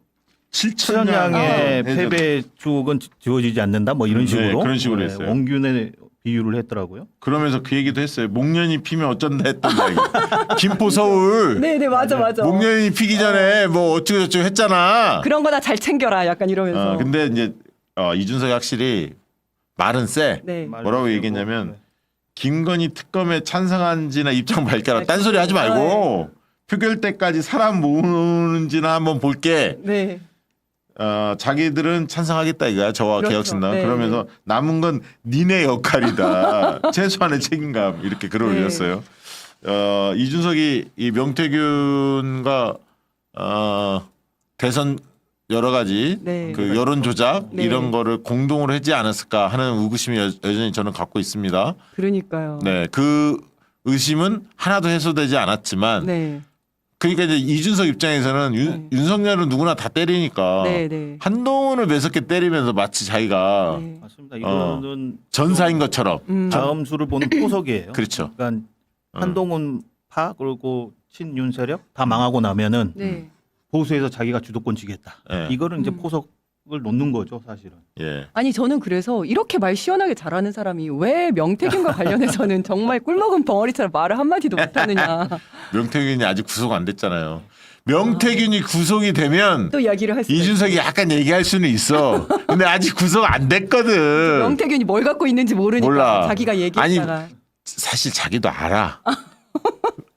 7천냥의 최선양의 패배 추억은 지워지지 않는다 뭐 이런 식으로 그런 식으로 했어요. 원균의 비유를 했더라고요. 그러면서 그 얘기도 했어요. 목련이 피면 어쩐다 했던다. 이거. 김포 서울. 네네 맞아. 목련이 피기 전에 뭐 어쩌고 저쩌고 했잖아. 그런 거나 잘 챙겨라 약간 이러면서. 근데 이제 이준석이 확실히 말은 세. 네. 뭐라고 얘기했냐면 네. 김건희 특검에 찬성한지나 입장 밝혀라. 딴소리 하지 말고 표결 때까지 사람 모으는지나 한번 볼게. 네. 자기들은 찬성하겠다 이거야. 저와 그렇죠. 개혁신당. 네, 그러면서 남은 건 니네 역할이다. 최소한의 책임감 이렇게 글을 네. 올렸어요. 이준석이 이 명태균과 대선 여러 가지 네. 그 여론 조작 네. 이런 거를 공동으로 하지 않았을까 하는 의구심이 여전히 저는 갖고 있습니다. 그러니까요. 네, 그 의심은 하나도 해소되지 않았지만 네. 그러니까 이제 이준석 입장에서는 윤석열은 누구나 다 때리니까 네. 한동훈을 매섭게 때리면서 마치 자기가 네. 맞습니다. 이거는 전사인 것처럼 다음 수를 보는 포석이에요. 그렇죠. 그러니까 한동훈 파 그리고 친윤 세력 다 망하고 나면은 네. 보수에서 자기가 주도권 쥐겠다. 네. 이거를 이제 포석을 놓는 거죠, 사실은. 예. 아니 저는 그래서 이렇게 말 시원하게 잘하는 사람이 왜 명태균과 관련해서는 정말 꿀먹은 벙어리처럼 말을 한마디도 못하느냐 명태균이 아직 구속 안 됐잖아요. 명태균이 구속이 되면 또 이야기를 할 수. 이준석이 약간 얘기할 수는 있어. 근데 아직 구속 안 됐거든. 명태균이 뭘 갖고 있는지 모르니까 몰라. 자기가 얘기했다가. 아니 사실 자기도 알아.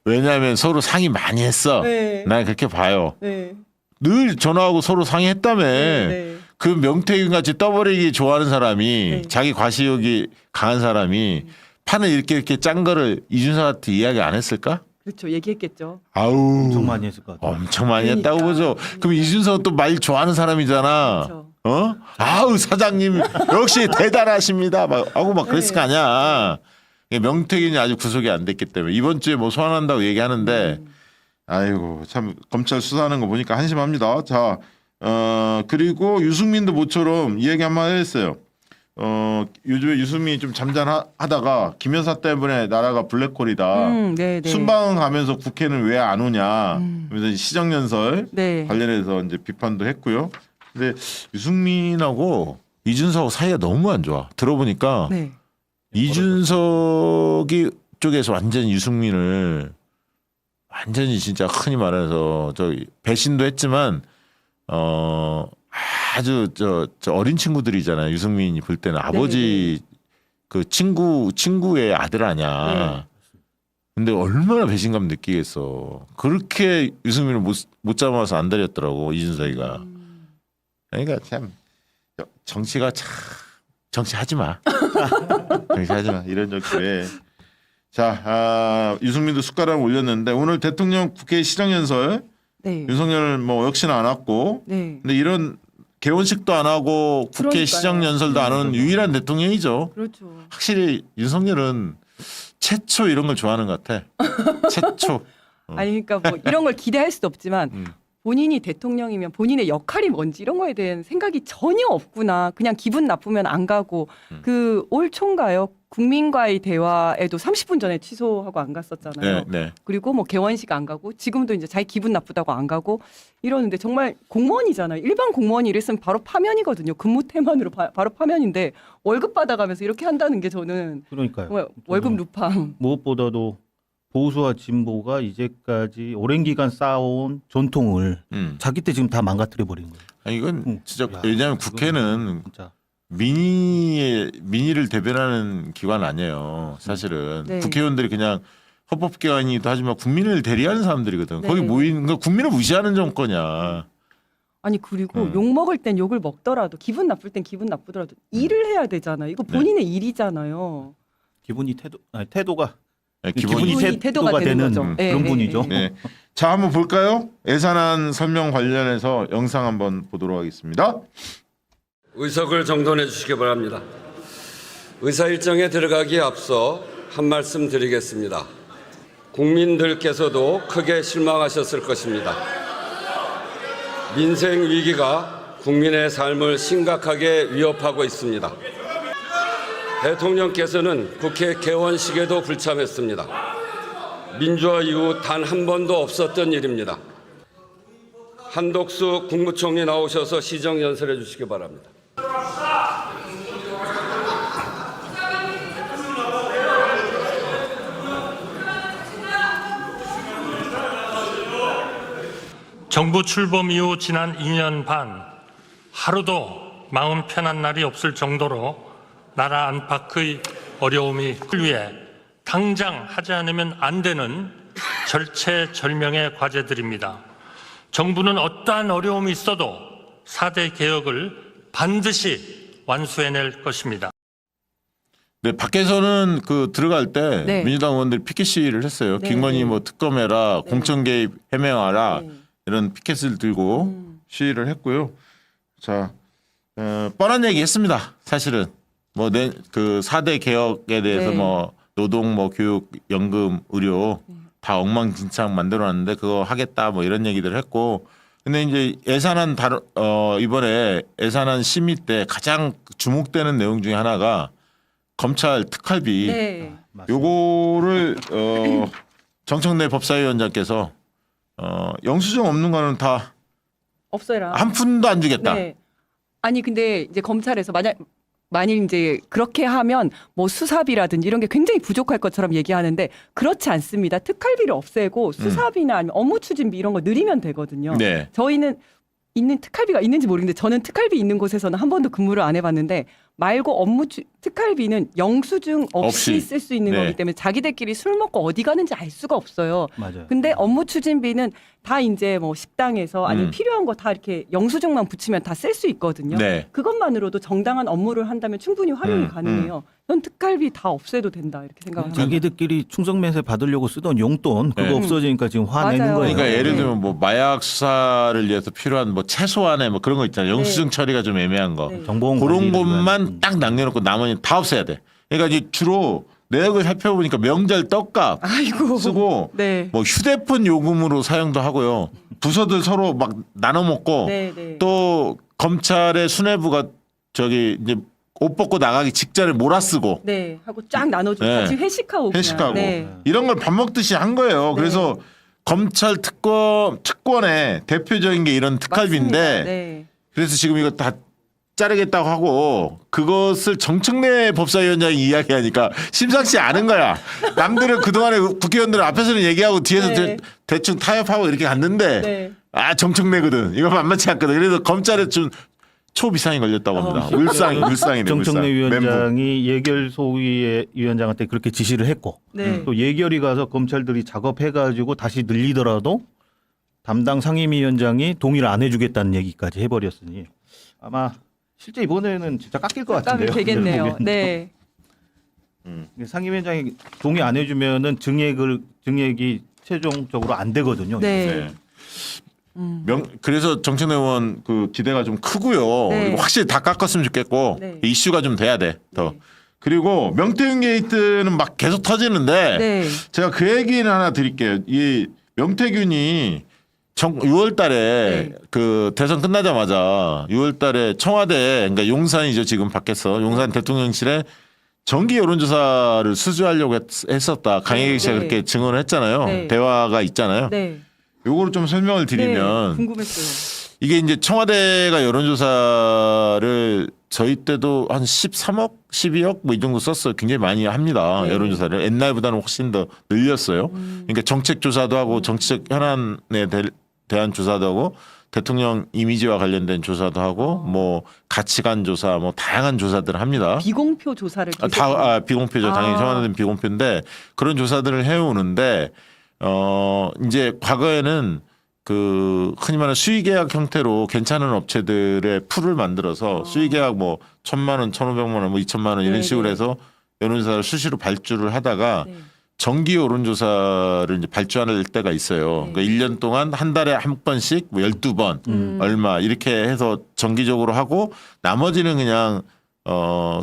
왜냐하면 서로 상의 많이 했어. 네. 난 그렇게 봐요. 네. 늘 전화하고 서로 상의했다며. 네. 그 명태균 같이 떠버리기 좋아하는 사람이 네. 자기 과시욕이 강한 사람이 판을 이렇게 짠 거를 이준석한테 이야기 안 했을까? 그렇죠. 얘기했겠죠. 아우 엄청 많이 했을 것 같아요. 엄청 많이 그러니까. 했다고 보죠. 그럼 이준석은 또 말 좋아하는 사람이잖아. 그렇죠. 아우 사장님 역시 대단하십니다. 막 하고 막 그랬을 거 아니야. 명태균이 아직 구속이 안 됐기 때문에 이번 주에 뭐 소환한다고 얘기하는데 아이고 참 검찰 수사하는 거 보니까 한심합니다. 자 그리고 유승민도 모처럼 이 얘기 한마디 했어요. 요즘에 유승민이 좀 잠잠하다가 김여사 때문에 나라가 블랙홀이다. 네, 네. 순방 가면서 국회는 왜 안 오냐. 그래서 시정연설 네. 관련해서 이제 비판도 했고요. 근데 유승민하고 이준석 사이가 너무 안 좋아. 들어보니까 네. 이준석이 쪽에서 완전히 유승민을 완전히 진짜 흔히 말해서 배신도 했지만 아주 저 어린 친구들이잖아요. 유승민이 볼 때는 아버지 그 친구의 아들 아니야. 네. 근데 얼마나 배신감 느끼겠어. 그렇게 유승민을 못 잡아서 안 다렸더라고 이준석이가. 그러니까 참 정치가 참 정치하지 마. 정치하지 마. 이런 정치에. 자, 유승민도 숟가락 올렸는데 오늘 대통령 국회 시정연설 네. 윤석열 뭐 역시나 안 왔고 네. 근데 이런 개원식도 안 하고 국회 그러니까요. 시정연설도 안 하는 유일한 대통령이죠. 그렇죠. 확실히 윤석열은 최초 이런 걸 좋아하는 것 같아. 최초. 아니 그러니까 뭐 이런 걸 기대할 수도 없지만 본인이 대통령이면 본인의 역할이 뭔지 이런 거에 대한 생각이 전혀 없구나. 그냥 기분 나쁘면 안 가고 그 올 초인가요? 국민과의 대화에도 30분 전에 취소하고 안 갔었잖아요. 네, 네. 그리고 뭐 개원식 안 가고 지금도 이제 자기 기분 나쁘다고 안 가고 이러는데 정말 공무원이잖아요. 일반 공무원이 이랬으면 바로 파면이거든요. 근무 태만으로 바로 파면인데 월급 받아가면서 이렇게 한다는 게 저는 그러니까요. 정말 월급 루팡. 무엇보다도 보수와 진보가 이제까지 오랜 기간 쌓아온 전통을 자기 때 지금 다 망가뜨려 버린 거예요. 아니 이건 진짜 야, 왜냐하면 이건 국회는 진짜 민의를 대변하는 기관 아니에요. 사실은 네. 국회의원들이 그냥 헌법기관이기도 하지만 국민을 대리하는 사람들이거든. 네. 거기 모이는 거 국민을 무시하는 정권이야. 아니 그리고 욕 먹을 땐 욕을 먹더라도 기분 나쁠 땐 기분 나쁘더라도 일을 해야 되잖아요. 이거 본인의 일이잖아요. 기분이 태도가 네, 기분이 기분이 태도가 태도가 되는 되는 거죠. 그런 네, 분이죠. 네. 자 한번 볼까요? 예산안 설명 관련해서 영상 한번 보도록 하겠습니다. 의석을 정돈해 주시기 바랍니다. 의사 일정에 들어가기에 앞서 한 말씀 드리겠습니다. 국민들께서도 크게 실망하셨을 것입니다. 민생 위기가 국민의 삶을 심각하게 위협하고 있습니다. 대통령께서는 국회 개원식에도 불참했습니다. 민주화 이후 단 한 번도 없었던 일입니다. 한독수 국무총리 나오셔서 시정연설해 주시기 바랍니다. 정부 출범 이후 지난 2년 반 하루도 마음 편한 날이 없을 정도로 나라 안팎의 어려움이 위해 당장 하지 않으면 안 되는 절체절명의 과제들입니다. 정부는 어떠한 어려움이 있어도 4대 개혁을 반드시 완수해낼 것입니다. 네, 밖에서는 그 들어갈 때 네. 민주당 의원들이 피켓 시위를 했어요. 네, 김건희 네. 뭐 특검해라, 공천 개입 해명하라 네. 이런 피켓을 들고 시위를 했고요. 자, 뻔한 얘기 했습니다. 사실은 뭐 그 4대 개혁에 대해서 네. 뭐 노동, 뭐 교육, 연금, 의료 다 엉망진창 만들어놨는데 그거 하겠다 뭐 이런 얘기들 했고. 근데 이제 예산안 이번에 예산안 심의 때 가장 주목되는 내용 중에 하나가 검찰 특활비. 네. 요거를 정청래 법사위원장께서 영수증 없는 거는 다 없어라. 한 푼도 안 주겠다. 네. 아니 근데 이제 검찰에서 만일 이제 그렇게 하면 뭐 수사비라든지 이런 게 굉장히 부족할 것처럼 얘기하는데 그렇지 않습니다. 특활비를 없애고 수사비나 아니면 업무 추진비 이런 거 늘리면 되거든요. 네. 저희는 있는 특활비가 있는지 모르겠는데 저는 특활비 있는 곳에서는 한 번도 근무를 안 해봤는데 말고 특활비는 영수증 없이 없이. 쓸 수 있는 네. 거기 때문에 자기들끼리 술 먹고 어디 가는지 알 수가 없어요. 맞아요. 근데 업무 추진비는 다 이제 뭐 식당에서 아니면 필요한 거 다 이렇게 영수증만 붙이면 다 쓸 수 있거든요. 네. 그것만으로도 정당한 업무를 한다면 충분히 활용이 음, 가능해요. 전 특활비 다 없애도 된다 이렇게 생각합니다. 자기들끼리 충성맹세 받으려고 쓰던 용돈 그거 네. 없어지니까 지금 화내는 맞아요. 거예요. 그러니까 예를 네. 들면 뭐 마약 수사를 위해서 필요한 뭐 최소한의 뭐 그런 거 있잖아요. 영수증 처리가 좀 애매한 거. 네. 정보원 그런 관리를 것만 위한- 딱 남겨놓고 나머지는 다 없애야 돼. 그러니까 이제 주로 내역을 살펴보니까 명절 떡값 아이고. 쓰고 네. 뭐 휴대폰 요금으로 사용도 하고요. 부서들 서로 막 나눠 먹고 네, 네. 또 검찰의 수뇌부가 저기 이제 옷 벗고 나가기 직전에 몰아쓰고 네. 하고 쫙 나눠주고 네. 같이 회식하고 그냥. 회식하고 네. 이런 걸 밥 먹듯이 한 거예요. 그래서 검찰 특권의 대표적인 게 이런 특활비인데 맞습니다. 네. 그래서 지금 이거 다 자르겠다고 하고 그것을 정청래 법사위원장이 이야기하니까 심상치 않은 거야. 남들은 그동안에 국회의원들은 앞에서는 얘기하고 뒤에서 네. 대충 타협하고 이렇게 갔는데 네. 아 정청래거든. 이거 만만치 않거든. 그래서 검찰에 좀 초비상이 걸렸다고 합니다. 물상이네. 정청래 멘붕. 위원장이 예결 소위의 위원장한테 그렇게 지시를 했고 네. 또 예결이 가서 검찰들이 작업해가지고 다시 늘리더라도 담당 상임위원장이 동의를 안 해주겠다는 얘기까지 해버렸으니 아마 실제 이번에는 진짜 깎일 것 깜깜이 같은데요. 되겠네요. 네. 상임위원장이 동의 안 해주면은 증액이 최종적으로 안 되거든요. 네. 그래서 정청래 의원 그 기대가 좀 크고요. 네. 그리고 확실히 다 깎았으면 좋겠고 네. 이슈가 좀 돼야 돼. 더. 네. 그리고 명태균 게이트는 막 계속 터지는데 네. 제가 그 얘기는 하나 드릴게요. 이 명태균이 6월 달에 네. 그 대선 끝나자마자 6월 달에 청와대 그러니까 용산이죠. 지금 밖에서 용산 대통령실에 정기 여론조사를 수주하려고 했었다. 강혜경 씨가 네. 그렇게 증언을 했잖아요. 네. 대화가 있잖아요. 네. 요거를 좀 설명을 네. 드리면 궁금했어요. 이게 이제 청와대가 여론조사를 저희 때도 한 13억, 12억 뭐 이 정도 썼어요. 굉장히 많이 합니다. 네. 여론조사를. 옛날보다는 훨씬 더 늘렸어요. 그러니까 정책 조사도 하고 정치적 현안에 대한 조사도 하고 대통령 이미지와 관련된 조사도 하고 뭐 가치관 조사 뭐 다양한 조사들을 합니다. 비공표 조사를 계속 비공표죠. 당연히 아. 청와대는 비공표인데 그런 조사들을 해오는데 이제 과거에는 그 흔히 말하는 수의계약 형태로 괜찮은 업체들의 풀을 만들어서 수의계약 뭐 1,000만 원, 1,500만 원, 뭐 2,000만 원 이런 네, 식으로 네. 해서 여론조사를 수시로 발주를 하다가 네. 정기 여론조사를 이제 발주할 때가 있어요. 네. 그러니까 1년 동안 한 달에 한 번씩 뭐 12번 얼마 이렇게 해서 정기적으로 하고 나머지는 그냥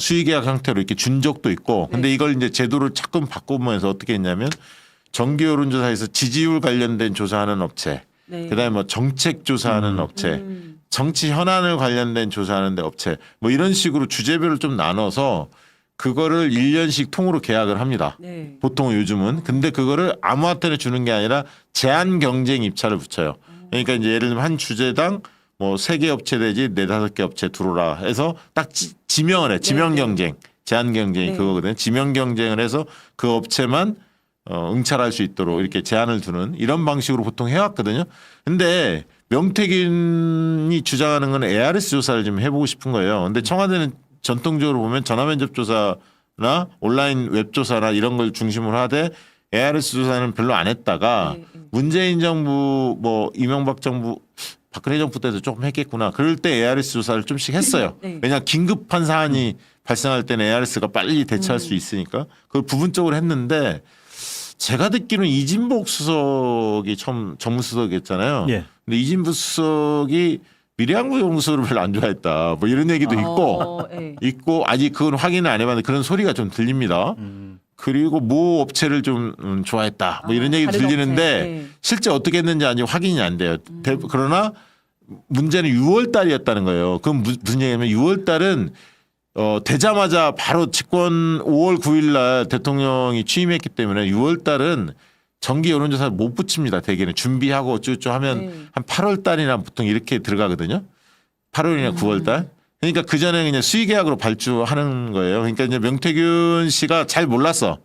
수의계약 형태로 이렇게 준 적도 있고 근데 네. 이걸 이제 제도를 조금 바꾸면서 어떻게 했냐면 정기 여론조사에서 지지율 관련된 조사하는 업체 네. 그다음에 뭐 정책 조사하는 업체 정치 현안을 관련된 조사하는 데 업체 뭐 이런 식으로 주제별로 좀 나눠서 그거를 1년씩 통으로 계약을 합니다. 네. 보통 요즘은. 근데 그거를 아무한테나 주는 게 아니라 제한 경쟁 입찰을 붙여요. 그러니까 이제 예를 들면 한 주제당 뭐 3개 업체 내지 4, 5개 업체 들어오라 해서 딱 지명을 해. 지명 네, 네. 경쟁. 제한 경쟁이 네. 그거거든요. 지명 경쟁을 해서 그 업체만 응찰할 수 있도록 이렇게 제한을 두는 이런 방식으로 보통 해왔거든요. 근데 명태균이 주장하는 건 ARS 조사를 좀 해보고 싶은 거예요. 근데 청와대는 전통적으로 보면 전화면접 조사나 온라인 웹 조사나 이런 걸 중심으로 하되 ARS 조사는 별로 안 했다가 네, 네. 문재인 정부 뭐 이명박 정부 박근혜 정부 때도 조금 했겠구나. 그럴 때 ARS 조사를 좀씩 했어요. 네. 왜냐 긴급한 사안이 발생할 때는 ARS가 빨리 대처할 수 있으니까 그걸 부분적으로 했는데 제가 듣기로는 이진복 수석이 처음 정무수석이었잖아요. 예. 근데 이진복 수석이 미래한국 연구소를 별로 안 좋아했다. 뭐 이런 얘기도 네. 있고 아직 그건 확인을 안 해봤는데 그런 소리가 좀 들립니다. 그리고 모 업체를 좀 좋아했다. 뭐 이런 얘기 다른 들리는데 업체. 네. 실제 어떻게 했는지 아직 확인이 안 돼요. 그러나 문제는 6월 달이었다는 거예요. 그럼 무슨 얘기냐면 6월 달은 되자마자 바로 집권 5월 9일 날 대통령이 취임했기 때문에 6월 달은 정기 여론조사를 못 붙입니다. 대개는 준비하고 어쩌고저쩌고 하면 네. 한 8월 달이나 보통 이렇게 들어가거든요. 8월이나 9월 달. 그러니까 그 전에 그냥 수의계약으로 발주하는 거예요. 그러니까 이제 명태균 씨가 잘 몰랐어.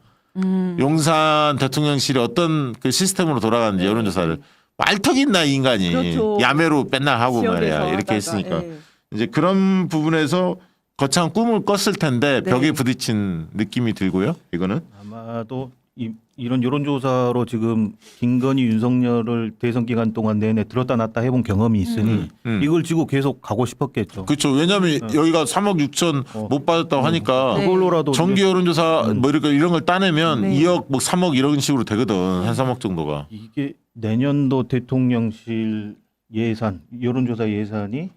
용산 대통령실이 어떤 그 시스템으로 돌아가는지 여론조사를 말턱이 있나 이 인간이 그렇죠. 야매로 맨날 하고 지역에서 말이야 이렇게 하다가, 했으니까 예. 이제 그런 부분에서 거창한 꿈을 꿨을 텐데 네. 벽에 부딪힌 느낌이 들고요. 이거는 아마도 이런 여론조사로 지금 김건희 윤석열을 대선 기간 동안 내내 들었다 놨다 해본 경험이 있으니 이걸 지고 계속 가고 싶었겠죠. 그렇죠. 왜냐하면 여기가 3억 6천 못 받았다고 하니까 네. 그걸로라도 정기 여론조사 뭐 이런 걸 따내면 네. 2억 뭐 3억 이런 식으로 되거든. 한 3억 정도가. 이게 내년도 대통령실 예산 여론조사 예산이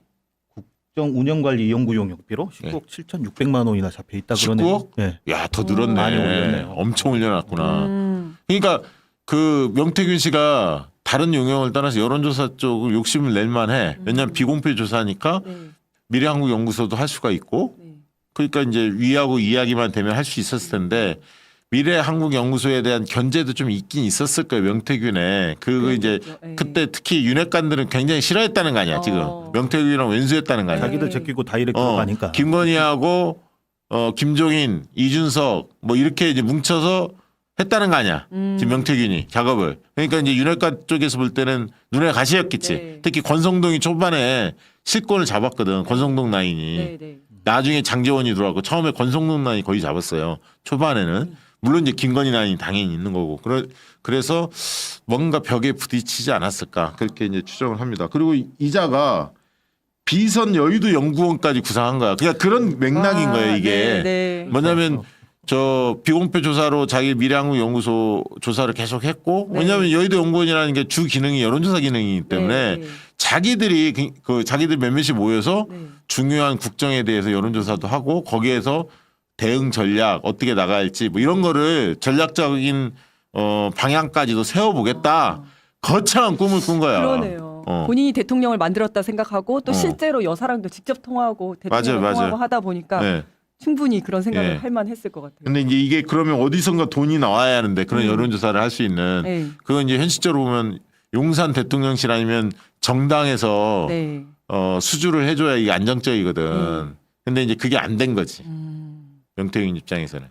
국정 운영관리 연구 용역비로 19억 7,600만 원이나 잡혀 있다 그러네요. 19억? 네. 야, 더 늘었네. 많이 올렸네요. 엄청 올려놨구나. 그러니까 그 명태균 씨가 다른 용역을 떠나서 여론조사 쪽을 욕심을 낼 만해. 왜냐하면 비공표 조사니까 네. 미래한국연구소도 할 수가 있고 네. 그러니까 이제 위하고 이야기만 되면 할 수 있었을 텐데 미래 한국 연구소에 대한 견제도 좀 있긴 있었을 거예요. 명태균에 그 이제 예. 그때 특히 윤핵관들은 굉장히 싫어했다는 거 아니야 지금 명태균이랑 웬수했다는 거 아니야. 자기들 제끼고 다이렉트로 가니까. 김건희하고 김종인, 이준석 뭐 이렇게 이제 뭉쳐서 했다는 거 아니야. 지금 명태균이 작업을. 그러니까 이제 윤핵관 쪽에서 볼 때는 눈에 가시였겠지. 네. 특히 권성동이 초반에 실권을 잡았거든. 권성동 라인이. 네, 네. 나중에 장제원이 들어왔고 처음에 권성동 라인이 거의 잡았어요. 초반에는. 물론 이제 김건희 라인이 당연히 있는 거고. 그래서 뭔가 벽에 부딪히지 않았을까. 그렇게 이제 추정을 합니다. 그리고 이자가 비선 여의도 연구원까지 구상한 거야. 그러니까 그런 맥락인 거예요, 이게. 네, 네. 뭐냐면 저 비공표 조사로 자기 미래한국 연구소 조사를 계속했고 네. 왜냐하면 여의도 연구원이라는 게 주 기능이 여론조사 기능이기 때문에 네. 자기들이 자기들 몇몇이 모여서 네. 중요한 국정에 대해서 여론조사도 하고 거기에서 대응 전략 어떻게 나갈지 뭐 이런 거를 전략적인 방향까지도 세워보겠다. 거창한 꿈을 꾼 거야. 그러네요. 어. 본인이 대통령을 만들었다 생각하고 또 실제로 여사랑도 직접 통화하고 대통령 맞아요. 통화하고 하다 보니까 네. 충분히 그런 생각을 네. 할 만했을 것 같아요. 근데 이제 이게 그러면 어디선가 돈이 나와야 하는데 그런 여론조사를 할 수 있는 네. 그건 이제 현실적으로 보면 용산 대통령실 아니면 정당에서 네. 수주를 해줘야 이게 안정적이거든. 근데 이제 그게 안 된 거지. 명태균 입장에서는.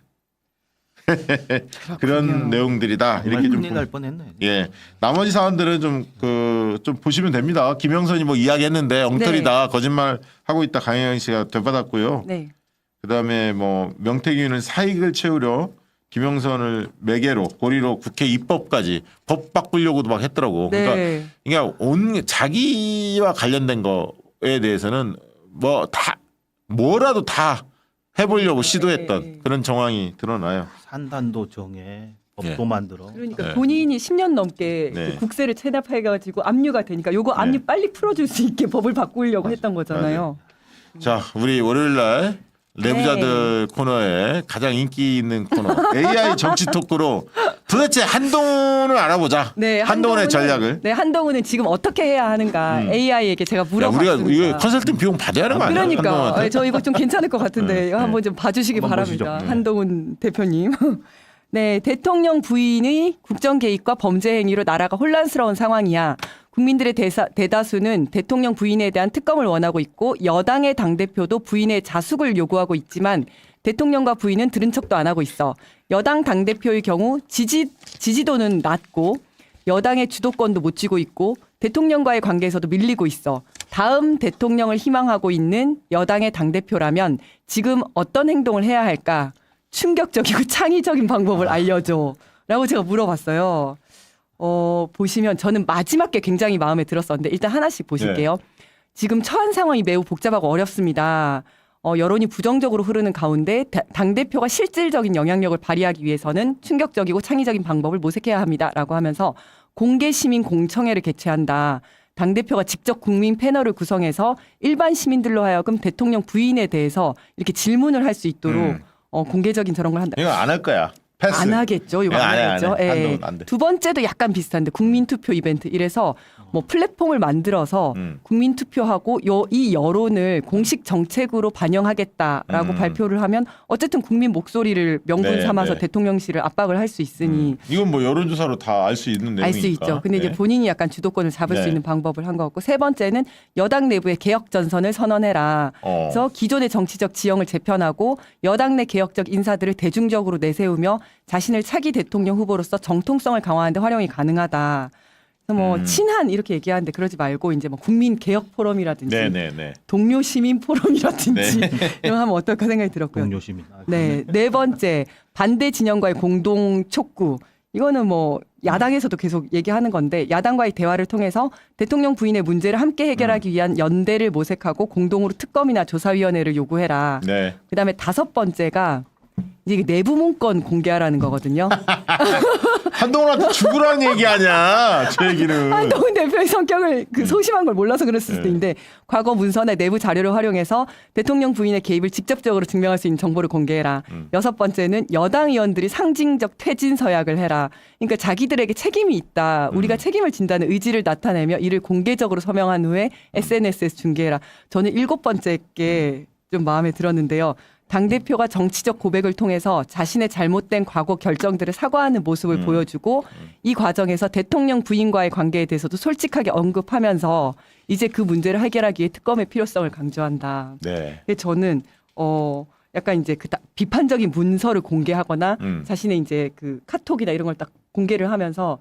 그런 내용들이다. 이렇게 좀 큰일 날 뻔했네. 예. 나머지 사안들은 좀 보시면 됩니다. 김영선이 뭐 이야기했는데 엉터리다. 거짓말 하고 있다. 강혜영 씨가 되받았고요. 네. 그다음에 뭐 명태균은 사익을 채우려 김영선을 매개로 고리로 국회 입법까지 법 바꾸려고도 막 했더라고. 네. 그러니까 자기와 관련된 거에 대해서는 뭐라도 다 해보려고 시도했던 네. 그런 정황이 드러나요. 산단도 정해 법도 예. 만들어. 그러니까 네. 본인이 10년 넘게 네. 그 국세를 체납해가지고 압류가 되니까 요거 압류 네. 빨리 풀어줄 수 있게 법을 바꾸려고 했던 거잖아요. 자, 우리 월요일 날 내부자들 코너에 가장 인기 있는 코너 AI 정치 토크로 도대체 한동훈을 알아보자. 네, 한동훈의 한동훈은- 전략을. 네, 한동훈은 지금 어떻게 해야 하는가 AI에게 제가 야, 물어봤습니다. 우리가 이거 컨설팅 비용 받아야 하는 거 아니야? 그러니까 한동훈한테? 저 이거 좀 괜찮을 것 같은데 네, 한번 좀 봐주시기 한번 바랍니다. 보시죠. 네. 한동훈 대표님. 네, 대통령 부인의 국정 개입과 범죄 행위로 나라가 혼란스러운 상황이야. 국민들의 대다수는 대통령 부인에 대한 특검을 원하고 있고 여당의 당대표도 부인의 자숙을 요구하고 있지만 대통령과 부인은 들은 척도 안 하고 있어. 여당 당대표의 경우 지지도는 낮고 여당의 주도권도 못 쥐고 있고 대통령과의 관계에서도 밀리고 있어. 다음 대통령을 희망하고 있는 여당의 당대표라면 지금 어떤 행동을 해야 할까? 충격적이고 창의적인 방법을 알려줘. 라고 제가 물어봤어요. 보시면 저는 마지막 게 굉장히 마음에 들었었는데 일단 하나씩 보실게요. 지금 처한 상황이 매우 복잡하고 어렵습니다. 여론이 부정적으로 흐르는 가운데 당대표가 실질적인 영향력을 발휘하기 위해서는 충격적이고 창의적인 방법을 모색해야 합니다. 라고 하면서 공개 시민 공청회를 개최한다. 당대표가 직접 국민 패널을 구성해서 일반 시민들로 하여금 대통령 부인에 대해서 이렇게 질문을 할 수 있도록 공개적인 저런 걸 한다. 이거 안 할 거야. 패스. 안 하겠죠. 이거 예, 안 안 해, 하겠죠. 안 해. 예. 한동훈 안 돼. 두 번째도 약간 비슷한데 국민투표 이벤트 이래서 뭐 플랫폼을 만들어서 국민투표하고 이 여론을 공식 정책으로 반영하겠다라고 발표를 하면 어쨌든 국민 목소리를 명분 네, 삼아서 네. 대통령실을 압박을 할 수 있으니 이건 뭐 여론조사로 다 알 수 있는 내용이니까. 알 수 있죠. 근데 이제 네. 본인이 약간 주도권을 잡을 네. 수 있는 방법을 한 것 같고 세 번째는 여당 내부의 개혁 전선을 선언해라. 그래서 기존의 정치적 지형을 재편하고 여당 내 개혁적 인사들을 대중적으로 내세우며 자신을 차기 대통령 후보로서 정통성을 강화하는 데 활용이 가능하다. 그래서 뭐 친한 이렇게 얘기하는데 그러지 말고 이제 뭐 국민 개혁 포럼이라든지 네네네. 동료 시민 포럼이라든지 네. 이런 거 하면 어떨까 생각이 들었고요. 동료 시민. 네, 네 번째 반대 진영과의 공동 촉구. 이거는 뭐 야당에서도 계속 얘기하는 건데 야당과의 대화를 통해서 대통령 부인의 문제를 함께 해결하기 위한 연대를 모색하고 공동으로 특검이나 조사위원회를 요구해라. 네. 그다음에 다섯 번째가 이게 내부 문건 공개하라는 거거든요. 한동훈한테 죽으라는 얘기 아니야. 저 얘기는. 한동훈 대표의 성격을 그 소심한 걸 몰라서 그랬을 수도 있는데 과거 문서나 내부 자료를 활용해서 대통령 부인의 개입을 직접적으로 증명할 수 있는 정보를 공개해라. 여섯 번째는 여당 의원들이 상징적 퇴진 서약을 해라. 그러니까 자기들에게 책임이 있다. 우리가 책임을 진다는 의지를 나타내며 이를 공개적으로 서명한 후에 SNS에서 중계해라. 저는 일곱 번째 게 좀 마음에 들었는데요. 당대표가 정치적 고백을 통해서 자신의 잘못된 과거 결정들을 사과하는 모습을 보여주고 이 과정에서 대통령 부인과의 관계에 대해서도 솔직하게 언급하면서 이제 그 문제를 해결하기 위해 특검의 필요성을 강조한다. 네. 근데 저는 약간 이제 비판적인 문서를 공개하거나 자신의 이제 그 카톡이나 이런 걸 딱 공개를 하면서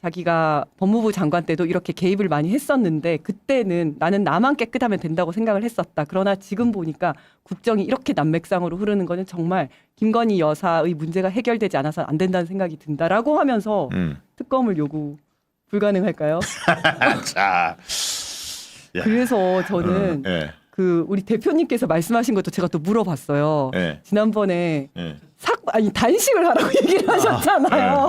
자기가 법무부 장관 때도 이렇게 개입을 많이 했었는데 그때는 나는 나만 깨끗하면 된다고 생각을 했었다. 그러나 지금 보니까 국정이 이렇게 난맥상으로 흐르는 거는 정말 김건희 여사의 문제가 해결되지 않아서 안 된다는 생각이 든다라고 하면서 특검을 요구 불가능할까요? 자, 야. 그래서 저는 예. 그 우리 대표님께서 말씀하신 것도 제가 또 물어봤어요. 예. 지난번에 예. 단식을 하라고 얘기를 하셨잖아요.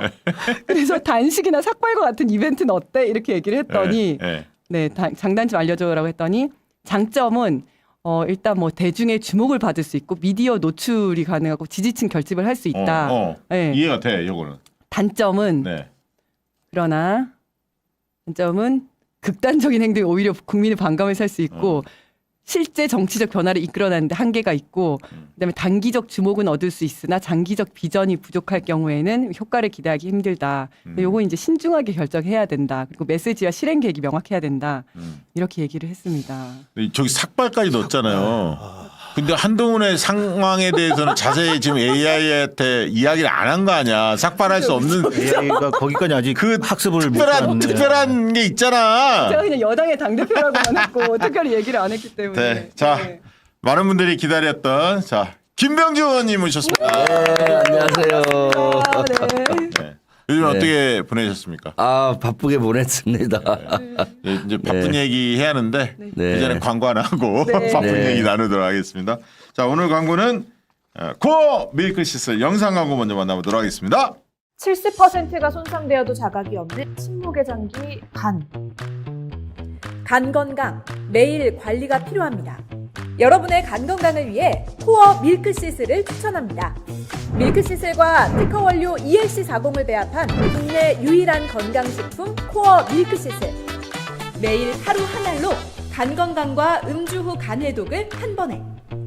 그래서 단식이나 삭발과 같은 이벤트는 어때? 이렇게 얘기를 했더니 예. 네, 장단 좀 알려줘라고 했더니 장점은 일단 뭐 대중의 주목을 받을 수 있고 미디어 노출이 가능하고 지지층 결집을 할 수 있다. 네. 이해가 돼, 요거는. 단점은 네. 그러나 단점은 극단적인 행동이 오히려 국민의 반감을 살 수 있고 실제 정치적 변화를 이끌어내는데 한계가 있고 그다음에 단기적 주목은 얻을 수 있으나 장기적 비전이 부족할 경우에는 효과를 기대하기 힘들다. 요거 이제 신중하게 결정해야 된다. 그리고 메시지와 실행 계획이 명확해야 된다. 이렇게 얘기를 했습니다. 저기 삭발까지 넣었잖아요. 근데 한동훈의 상황에 대해서는 자세히 지금 AI한테 이야기를 안 한 거 아니야. 삭발할 수 없는 AI가 거기까지 아직 그 학습을 못 했는데. 특별한 게 있잖아. 제가 그냥 여당의 당대표라고만 했고 특별히 얘기를 안 했기 때문에. 네. 자, 네. 많은 분들이 기다렸던 김병주 의원님 오셨습니다. 네, 안녕하세요. 아, 네. 네. 요즘 어떻게 보내셨습니까? 아, 바쁘게 보냈습니다. 이제 바쁜 얘기 해야 하는데 네. 이제는 광고 안 하고 네. 바쁜 네. 얘기 나누도록 하겠습니다. 자, 오늘 광고는 코어 밀크 시슬 영상 광고 먼저 만나보도록 하겠습니다. 70%가 손상되어도 자각이 없는 침묵의 간. 간 건강, 매일 관리가 필요합니다. 여러분의 간 건강을 위해 코어 밀크시슬을 추천합니다. 밀크시슬과 특허 원료 ELC40을 배합한 국내 유일한 건강식품 코어 밀크시슬. 매일 하루 한 알로 간 건강과 음주 후 간 해독을 한 번에.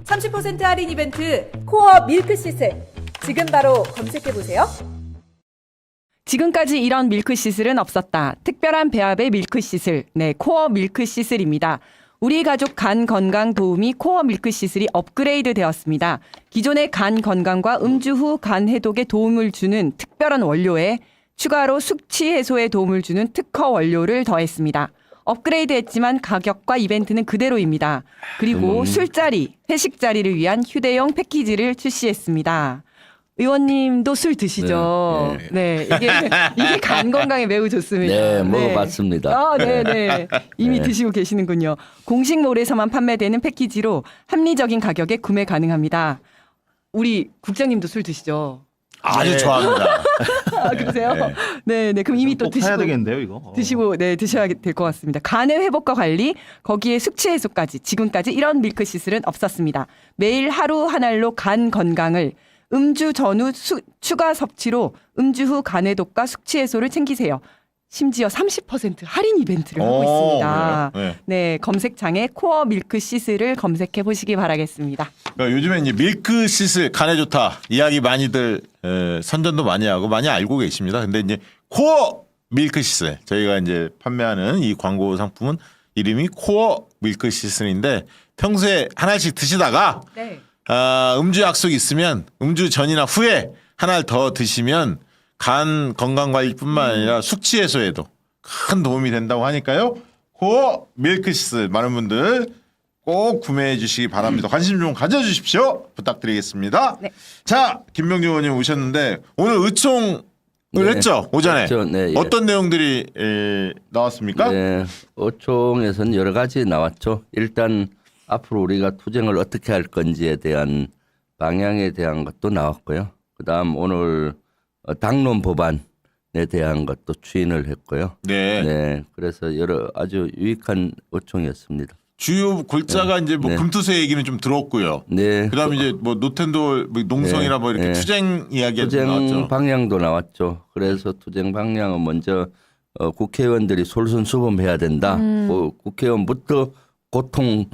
30% 할인 이벤트 코어 밀크시슬. 지금 바로 검색해보세요. 지금까지 이런 밀크 시슬은 없었다. 특별한 배합의 밀크 시슬. 네, 코어 밀크 시슬입니다. 우리 가족 간 건강 도우미 코어 밀크 시슬이 업그레이드 되었습니다. 기존의 간 건강과 음주 후 간 해독에 도움을 주는 특별한 원료에 추가로 숙취 해소에 도움을 주는 특허 원료를 더했습니다. 업그레이드 했지만 가격과 이벤트는 그대로입니다. 그리고 술자리, 회식 자리를 위한 휴대용 패키지를 출시했습니다. 의원님도 술 드시죠? 네, 이게 간 건강에 매우 좋습니다. 네, 먹어봤습니다. 아, 네. 이미 드시고 계시는군요. 공식몰에서만 판매되는 패키지로 합리적인 가격에 구매 가능합니다. 우리 국장님도 술 드시죠? 아주 좋아합니다. 아, 그러세요? 네. 그럼 이미 또 꼭 사야 드시고 되겠는데요, 이거. 드시고 드셔야 될 것 같습니다. 간의 회복과 관리, 거기에 숙취 해소까지 지금까지 이런 밀크 시슬은 없었습니다. 매일 하루 한 알로 간 건강을 음주 전후 추가 섭취로 음주 후 간 해독과 숙취 해소를 챙기세요. 심지어 30% 할인 이벤트를 하고 있습니다. 그래요? 네, 검색창에 코어 밀크 시슬을 검색해 보시기 바라겠습니다. 그러니까 요즘에 이제 밀크 시슬 간에 좋다 이야기 많이들 선전도 많이 하고 많이 알고 계십니다. 근데 이제 코어 밀크 시슬 저희가 이제 판매하는 이 광고 상품은 이름이 코어 밀크 시슬인데 평소에 하나씩 드시다가 네. 음주 약속 있으면 음주 전이나 후에 하나를 더 드시면 간 건강 관리뿐만 아니라 숙취 해소에도 큰 도움이 된다고 하니까요. 코어 밀크시슬 많은 분들 꼭 구매해 주시기 바랍니다. 관심 좀 가져주십시오. 부탁드리겠습니다. 네. 자, 김병주 의원님 오셨는데 오늘 의총을 했죠? 오전에. 그렇죠. 네, 예. 어떤 내용들이 나왔습니까? 네, 어총에서는 여러 가지 나왔죠. 일단 앞으로 우리가 투쟁을 어떻게 할 건지에 대한 방향에 대한 것도 나왔고요. 그다음 오늘 당론 법안에 대한 것도 추인을 했고요. 네. 네, 그래서 여러 아주 유익한 어총이었습니다. 주요 골자가 이제 뭐 네. 금투세 얘기는 좀 들었고요. 네, 그다음에 이제 뭐 노텐돌 뭐 농성이나 네. 뭐 이렇게 네. 투쟁 이야기가 좀 투쟁 나왔죠. 방향도 나왔죠. 그래서 투쟁 방향은 먼저 국회의원들이 솔선수범해야 된다. 국회의원부터 고통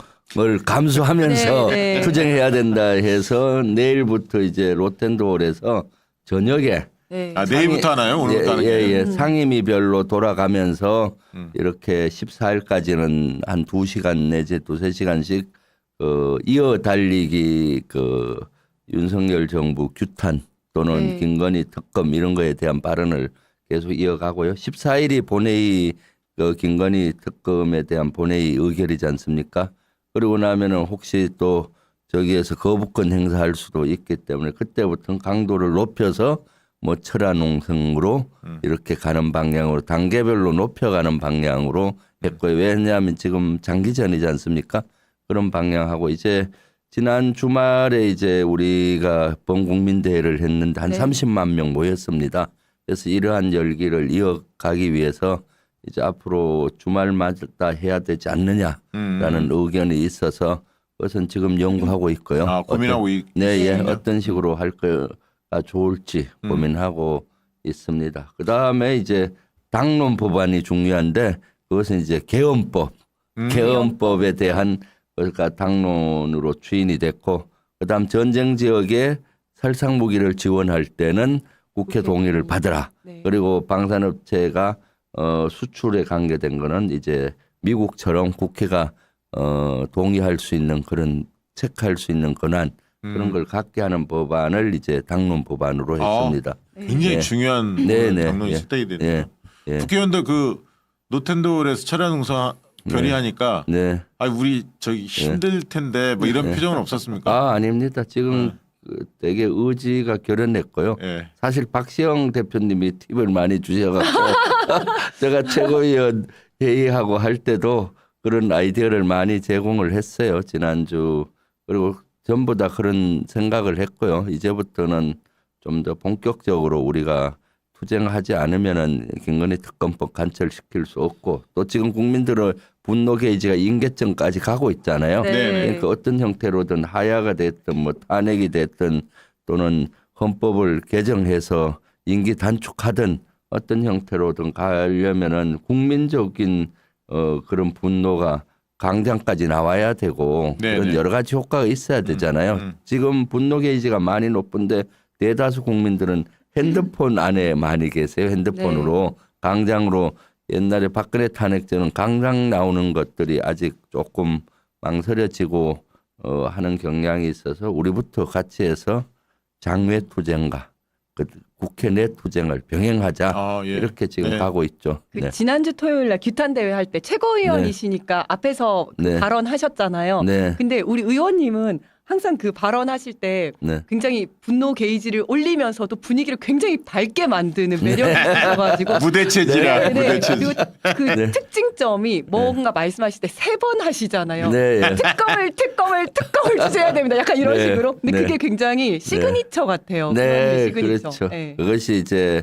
감수하면서 네, 네. 투쟁해야 된다 해서 내일부터 이제 로텐도홀에서 저녁에 네. 아 내일부터 하나요? 오늘부터 하는 게? 예, 상임위별로 돌아가면서 이렇게 14일까지는 한 2시간 내지 2~3시간씩 이어 달리기 윤석열 정부 규탄 또는 네. 김건희 특검 이런 거에 대한 발언을 계속 이어가고요. 14일이 본회의 김건희 특검에 대한 본회의 의결이지 않습니까? 그러고 나면은 혹시 또 저기에서 거부권 행사할 수도 있기 때문에 그때부터는 강도를 높여서 뭐 철화농성으로 이렇게 가는 방향으로 단계별로 높여가는 방향으로 했고요. 왜냐하면 지금 장기전이지 않습니까? 그런 방향하고 이제 지난 주말에 이제 우리가 범국민대회를 했는데 한 네. 30만 명 모였습니다. 그래서 이러한 열기를 이어가기 위해서 이제 앞으로 주말마다 해야 되지 않느냐라는 의견이 있어서 그것은 지금 연구하고 있고요. 아 고민하고 네, 예, 있군요. 어떤 식으로 할 거가 좋을지 고민하고 있습니다. 그 다음에 이제 당론 법안이 중요한데 그것은 이제 개헌법에 대한 그러니까 당론으로 추인이 됐고 그다음 전쟁 지역에 살상 무기를 지원할 때는 국회 동의를 받으라. 네. 그리고 방산업체가 수출에 관계된 거는 이제 미국처럼 국회가 동의할 수 있는 그런 체크할 수 있는 권한 그런 걸 갖게 하는 법안을 이제 당론 법안으로 했습니다. 굉장히 네. 중요한 네, 네, 당론이 예. 실행이 되네요. 예, 예. 국회의원들 노텐도홀에서 철야농성 결의하니까 네. 아 우리 저기 힘들 텐데 뭐 이런 표정은 없었습니까? 아, 아닙니다. 지금 되게 의지가 결연했고요. 예. 사실 박시영 대표님이 팁을 많이 주셔가지고 제가 최고위원 회의하고 할 때도 그런 아이디어를 많이 제공을 했어요. 지난주. 그리고 전부 다 그런 생각을 했고요. 이제부터는 좀 더 본격적으로 우리가 투쟁하지 않으면은 김건희 특검법 간철시킬 수 없고 또 지금 국민들의 분노 게이지가 임계점까지 가고 있잖아요. 네. 그러니까 어떤 형태로든 하야가 됐든 뭐 탄핵이 됐든 또는 헌법을 개정해서 임기 단축하든 어떤 형태로든 가려면은 국민적인 그런 분노가 강장까지 나와야 되고 네네. 그런 여러 가지 효과가 있어야 되잖아요. 지금 분노 게이지가 많이 높은데 대다수 국민들은 핸드폰 안에 많이 계세요. 핸드폰으로 강장으로 옛날에 박근혜 탄핵 때는 강장 나오는 것들이 아직 조금 망설여지고 하는 경향이 있어서 우리부터 같이 해서 장외 투쟁과 국회 내 투쟁을 병행하자 아, 예. 이렇게 지금 네. 가고 있죠. 그 네. 지난주 토요일 날 규탄 대회 할 때 최고위원이시니까 앞에서 그 네. 발언하셨잖아요. 네. 근데 우리 의원님은 항상 그 발언하실 때 네. 굉장히 분노 게이지를 올리면서도 분위기를 굉장히 밝게 만드는 매력이 있어가지고 무대체질이라 네, 무대체질. 그리고 그 네. 특징점이 뭔가 말씀하실 때 3번 하시잖아요. 네. 예. 특검을 주셔야 됩니다. 약간 이런 네. 식으로. 근데 네. 그게 굉장히 시그니처 같아요. 네, 시그니처. 그렇죠. 네. 그것이 이제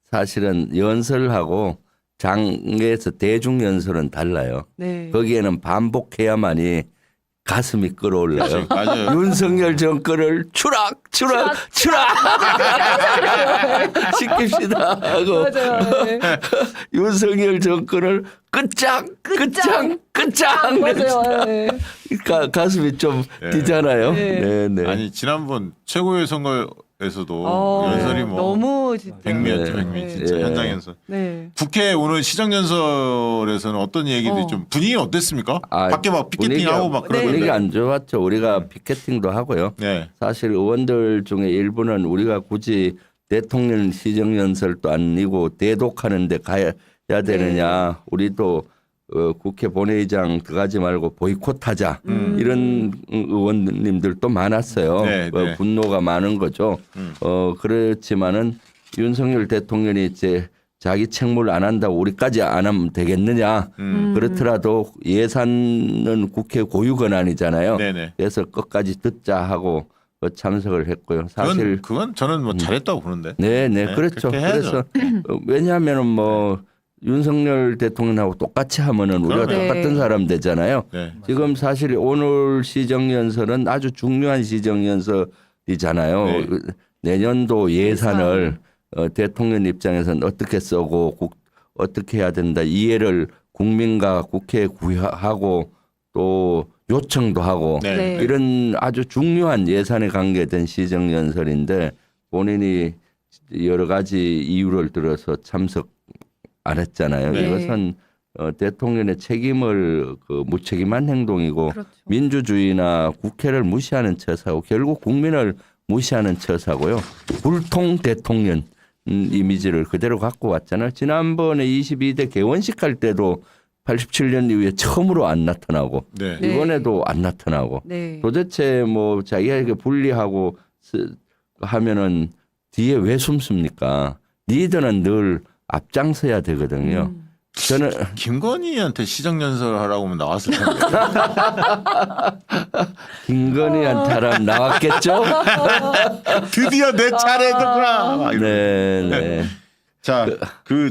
사실은 연설하고 장에서 대중 연설은 달라요. 네. 거기에는 반복해야만이 가슴이 끌어올라요. 맞아요. 윤석열 정권을 추락 시킵시다 하고 맞아요. 네. 윤석열 정권을 끝장 맞아요. 네. 가슴이 좀 네. 뛰잖아요. 네. 네, 네. 아니 지난번 최고의 선거에서도 연설이 뭐 너무 진짜. 백미였죠, 네. 백미 네. 진짜 네. 현장 연설. 네. 국회 오늘 시정연설에서는 어떤 얘기들이 좀 분위기는 어땠습니까? 아, 밖에 막 피켓팅하고 막 그러던데. 분위기 안 좋았죠. 우리가 피켓팅도 하고요. 네. 사실 의원들 중에 일부는 우리가 굳이 대통령 시정연설도 아니고 대독하는데 가야 되느냐. 우리도 국회 본회의장 들어가지 말고 보이콧하자. 이런 의원님들도 많았어요. 네, 네. 분노가 많은 거죠. 그렇지만은 윤석열 대통령이 이제 자기 책무를 안 한다고 우리까지 안 하면 되겠느냐. 그렇더라도 예산은 국회 고유 권한이잖아요. 네네. 그래서 끝까지 듣자 하고 참석을 했고요. 사실 그건 저는 뭐 잘했다고 보는데. 네, 네, 그렇죠. 그렇게 해야죠. 그래서 왜냐하면은 뭐 윤석열 대통령하고 똑같이 하면은 우리가 그럼요. 똑같은 네. 사람 되잖아요. 네. 지금 사실 오늘 시정연설은 아주 중요한 시정연설이잖아요. 네. 내년도 예산을 대통령 입장에서는 어떻게 쓰고 어떻게 해야 된다. 이해를 국민과 국회에 구하고 또 요청도 하고 네. 네. 이런 아주 중요한 예산에 관계된 시정연설인데 본인이 여러 가지 이유를 들어서 참석 안 했잖아요. 네. 이것은 대통령의 책임을 무책임한 행동이고 그렇죠. 민주주의나 국회를 무시하는 처사고 결국 국민을 무시하는 처사고요. 불통 대통령 이미지를 그대로 갖고 왔잖아요. 지난번에 22대 개원식 할 때도 87년 이후에 처음으로 안 나타나고 네. 네. 이번에도 안 나타나고 네. 도대체 뭐 자기에게 불리하고 하면은 뒤에 왜 숨습니까? 리더는 늘 앞장서야 되거든요. 저는 김건희한테 시정연설 하라고 하면 나왔을 텐데. 김건희한테 하라면 나왔겠죠? 드디어 내 차례구나. 막 이러면서. 네, 네. 자,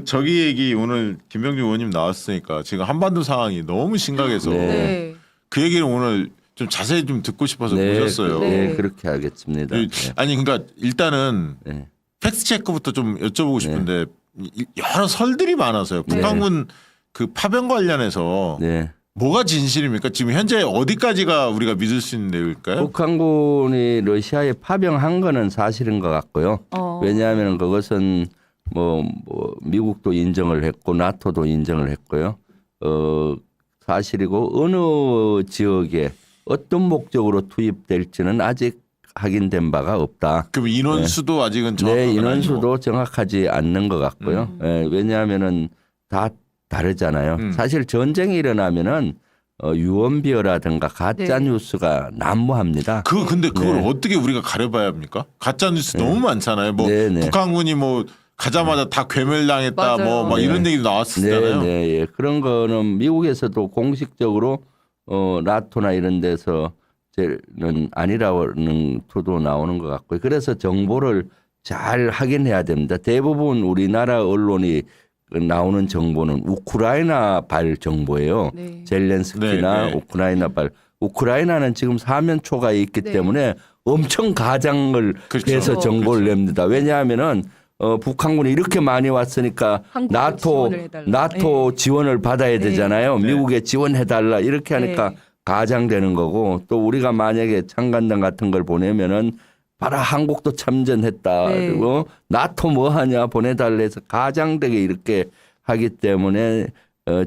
저기 얘기 오늘 김병준 의원님 나왔으니까 지금 한반도 상황이 너무 심각해서 네. 네. 그 얘기를 오늘 좀 자세히 좀 듣고 싶어서 모셨어요. 네, 네. 그렇게 하겠습니다. 그, 아니 그러니까 일단은 네. 팩트 체크부터 좀 여쭤보고 싶은데 여러 설들이 많아서요. 북한군 그 파병 관련해서 네. 뭐가 진실입니까? 지금 현재 어디까지가 우리가 믿을 수 있는 내용일까요? 북한군이 러시아에 파병한 거는 사실인 것 같고요. 왜냐하면 그것은 뭐 미국도 인정을 했고 나토도 인정을 했고요. 사실이고 어느 지역에 어떤 목적으로 투입될지는 아직 확인된 바가 없다. 그럼 인원수도 아직은 정확한 네, 건 인원수도 아니고. 정확하지 않는 것 같고요. 예, 왜냐하면은 다 다르잖아요. 사실 전쟁이 일어나면은 유언비어라든가 가짜 네. 뉴스가 난무합니다. 근데 그걸 네. 어떻게 우리가 가려봐야 합니까? 가짜 뉴스 너무 많잖아요. 뭐 네, 네. 북한군이 뭐 가자마자 다 괴멸당했다, 맞아요. 뭐 막 이런 얘기도 나왔었잖아요. 네, 네, 예. 그런 거는 미국에서도 공식적으로 나토나 이런 데서 는 아니라는 투도 나오는 것 같고요. 그래서 정보를 잘 확인해야 됩니다. 대부분 우리나라 언론이 나오는 정보는 우크라이나 발 정보예요. 네. 젤렌스키나 네, 네. 우크라이나 발. 우크라이나는 지금 사면초가 있기 네. 때문에 엄청 가장을 그렇죠. 해서 정보를 그렇죠. 냅니다. 왜냐하면은 북한군이 이렇게 많이 왔으니까 한국에 지원을 해달라. 나토 지원을 받아야 네. 되잖아요. 네. 미국에 지원해달라 이렇게 하니까 네. 가장되는 거고 또 우리가 만약에 창간당 같은 걸 보내면은 봐라 한국도 참전했다. 네. 그리고 나토 뭐 하냐 보내달라 해서 가장되게 이렇게 하기 때문에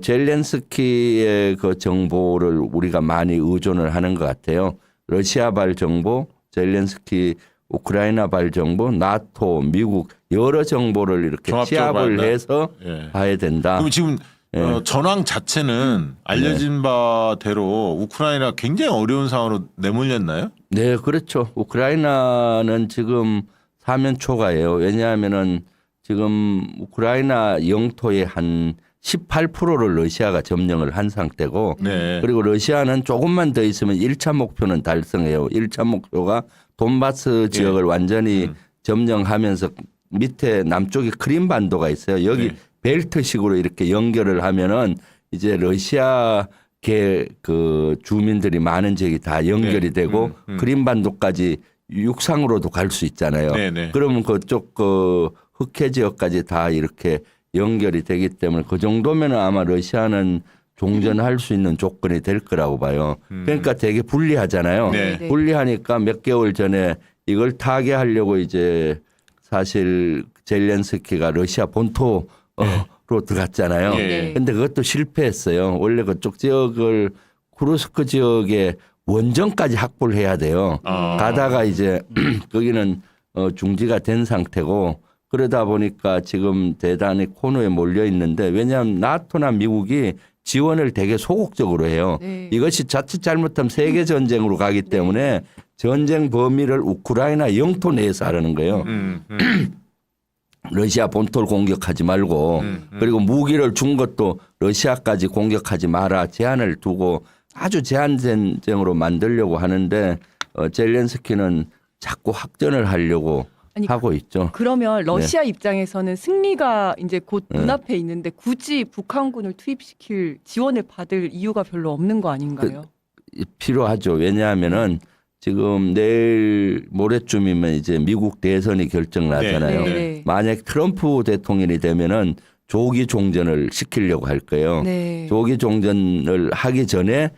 젤렌스키의 그 정보를 우리가 많이 의존을 하는 것 같아요. 러시아발 정보, 젤렌스키 우크라이나 발 정보, 나토, 미국 여러 정보를 이렇게 종합적으로 취합을 한다? 해서 예. 봐야 된다. 그럼 지금 네. 전황 자체는 알려진 바대로 우크라이나 굉장히 어려운 상황으로 내몰렸나요? 네, 그렇죠. 우크라이나는 지금 사면초가예요. 왜냐하면은 지금 우크라이나 영토의 한 18%를 러시아가 점령을 한 상태고 네. 그리고 러시아는 조금만 더 있으면 1차 목표는 달성해요. 1차 목표가 돈바스 지역을 완전히 점령하면서 밑에 남쪽에 크림반도가 있어요. 여기 네. 벨트식으로 이렇게 연결을 하면은 이제 러시아계 그 주민들이 많은 지역이 다 연결이 네. 되고 크림반도까지 육상으로도 갈 수 있잖아요. 네, 네. 그러면 그쪽 그 흑해 지역까지 다 이렇게 연결이 되기 때문에 그 정도면 아마 러시아는 종전할 수 있는 조건이 될 거라고 봐요. 그러니까 되게 불리하잖아요. 네. 네. 불리하니까 몇 개월 전에 이걸 타개하려고 이제 사실 젤렌스키가 러시아 본토로 들어갔잖아요. 네. 근데 그것도 실패했어요. 원래 그쪽 지역을 쿠르스크 지역에 원정까지 확보를 해야 돼요. 가다가 이제 거기는 중지가 된 상태고 그러다 보니까 지금 대단히 코너에 몰려 있는데 왜냐하면 나토나 미국이 지원을 되게 소극적으로 해요. 네. 이것이 자칫 잘못하면 세계 전쟁으로 가기 때문에 전쟁 범위를 우크라이나 영토 내에서 하라는 거예요. 러시아 본토를 공격하지 말고 그리고 무기를 준 것도 러시아까지 공격하지 마라 제한을 두고 아주 제한 전쟁으로 만들려고 하는데 젤렌스키는 자꾸 확전을 하려고 아니, 하고 있죠. 그러면 러시아 입장에서는 승리가 이제 곧 눈앞에 있는데 굳이 북한군을 투입시킬 지원을 받을 이유가 별로 없는 거 아닌가요? 필요하죠. 왜냐하면은 지금 내일 모레쯤이면 이제 미국 대선이 결정나잖아요. 네, 네. 만약 트럼프 대통령이 되면은 조기 종전을 시키려고 할 거예요. 네. 조기 종전을 하기 전에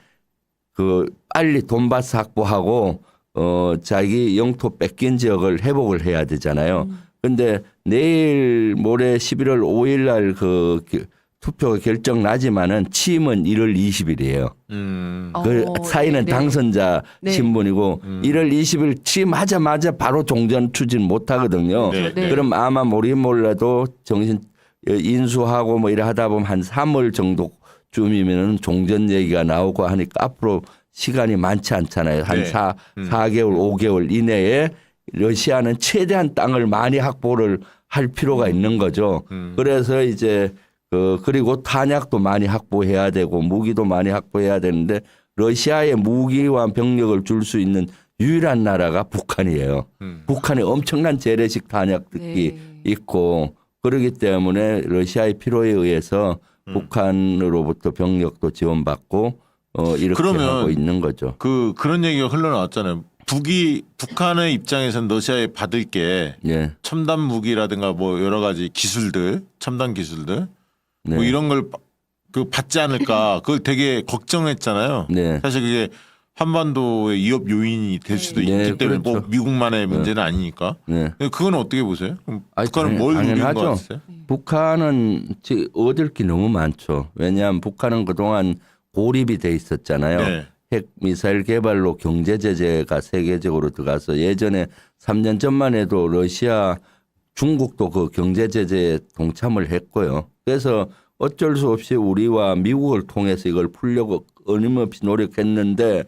그 빨리 돈바스 확보하고 자기 영토 뺏긴 지역을 회복을 해야 되잖아요. 근데 내일 모레 11월 5일 날 그 투표가 결정 나지만은 취임은 1월 20일이에요. 그 사이는 네. 당선자 네. 신분이고 1월 20일 취임하자마자 바로 종전 추진 못 하거든요. 네. 네. 그럼 아마 모르긴 몰라도 정신 인수하고 뭐 이래 하다 보면 한 3월 정도쯤이면은 종전 얘기가 나오고 하니까 앞으로 시간이 많지 않잖아요. 한 네. 4개월, 5개월 이내에 러시아는 최대한 땅을 많이 확보를 할 필요가 있는 거죠. 그래서 이제 그리고 탄약도 많이 확보해야 되고 무기도 많이 확보해야 되는데 러시아에 무기와 병력을 줄 수 있는 유일한 나라가 북한이에요. 북한에 엄청난 재래식 탄약들이 있고 그렇기 때문에 러시아의 필요에 의해서 북한으로부터 병력도 지원받고 이렇게 그러면 하고 있는 거죠. 그런 얘기가 흘러나왔잖아요. 북한의 입장에서는 러시아에 받을 게 예. 첨단 무기라든가 뭐 여러 가지 기술들, 첨단 기술들 네. 뭐 이런 걸 받지 않을까 그걸 되게 걱정했잖아요. 네. 사실 그게 한반도의 위협 요인이 될 수도 네, 있기 때문에 뭐 그렇죠. 미국만의 문제는 아니니까. 네. 그건 어떻게 보세요? 그럼 아니, 북한은 뭘 누리는 것 당연하죠. 같으세요? 북한은 지금 얻을 게 너무 많죠. 왜냐하면 북한은 그동안 고립이 돼 있었잖아요. 네. 핵 미사일 개발로 경제 제재가 세계적으로 들어가서 예전에 3년 전만 해도 러시아, 중국도 그 경제 제재에 동참을 했고요. 그래서 어쩔 수 없이 우리와 미국을 통해서 이걸 풀려고 어림없이 노력했는데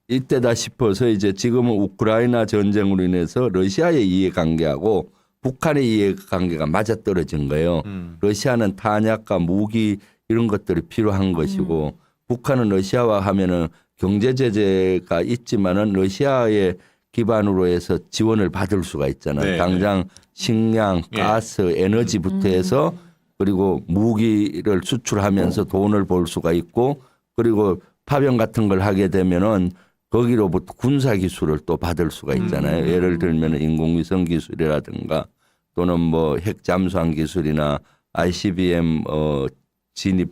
이때다 싶어서 이제 지금은 우크라이나 전쟁으로 인해서 러시아의 이해관계하고 북한의 이해관계가 맞아떨어진 거예요. 러시아는 탄약과 무기 이런 것들이 필요한 것이고 북한은 러시아와 하면은 경제 제재가 있지만은 러시아의 기반으로 해서 지원을 받을 수가 있잖아요. 네, 당장 식량, 예. 가스, 에너지부터 해서 그리고 무기를 수출하면서 돈을 벌 수가 있고 그리고 파병 같은 걸 하게 되면은 거기로부터 군사 기술을 또 받을 수가 있잖아요. 예를 들면 인공위성 기술이라든가 또는 뭐 핵 잠수함 기술이나 ICBM 진입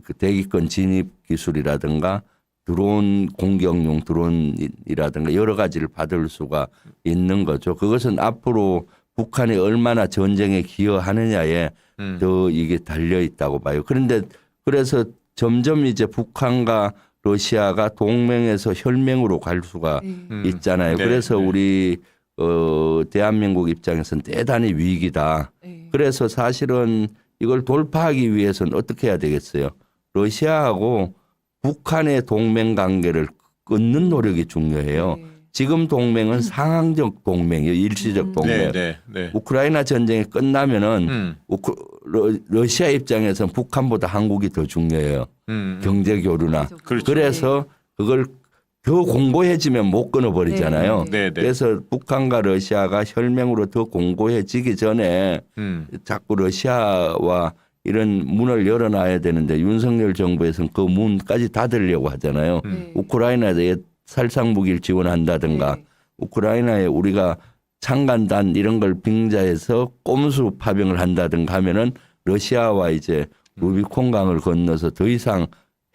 그 대기권 진입 기술이라든가 드론 공격용 드론이라든가 여러 가지를 받을 수가 있는 거죠. 그것은 앞으로 북한이 얼마나 전쟁에 기여하느냐에 더 이게 달려 있다고 봐요. 그런데 그래서 점점 이제 북한과 러시아가 동맹에서 혈맹으로 갈 수가 있잖아요. 네, 그래서 네. 우리 대한민국 입장에서는 대단히 위기다. 그래서 사실은 이걸 돌파하기 위해서는 어떻게 해야 되겠어요? 러시아하고 북한의 동맹 관계를 끊는 노력이 중요해요. 지금 동맹은 상황적 동맹이에요. 일시적 동맹. 네. 우크라이나 전쟁이 끝나면은 러시아 입장에서는 북한보다 한국이 더 중요해요. 경제 교류나. 그렇죠. 그래서 그걸 더 공고해지면 못 끊어버리잖아요. 네. 그래서 북한과 러시아가 혈맹으로 더 공고해지기 전에 자꾸 러시아와 이런 문을 열어놔야 되는데 윤석열 정부에서는 그 문까지 닫으려고 하잖아요. 우크라이나에 살상 무기를 지원한다든가 우크라이나에 우리가 창간단 이런 걸 빙자해서 꼼수 파병을 한다든가 하면은 러시아와 이제 루비콘강을 건너서 더 이상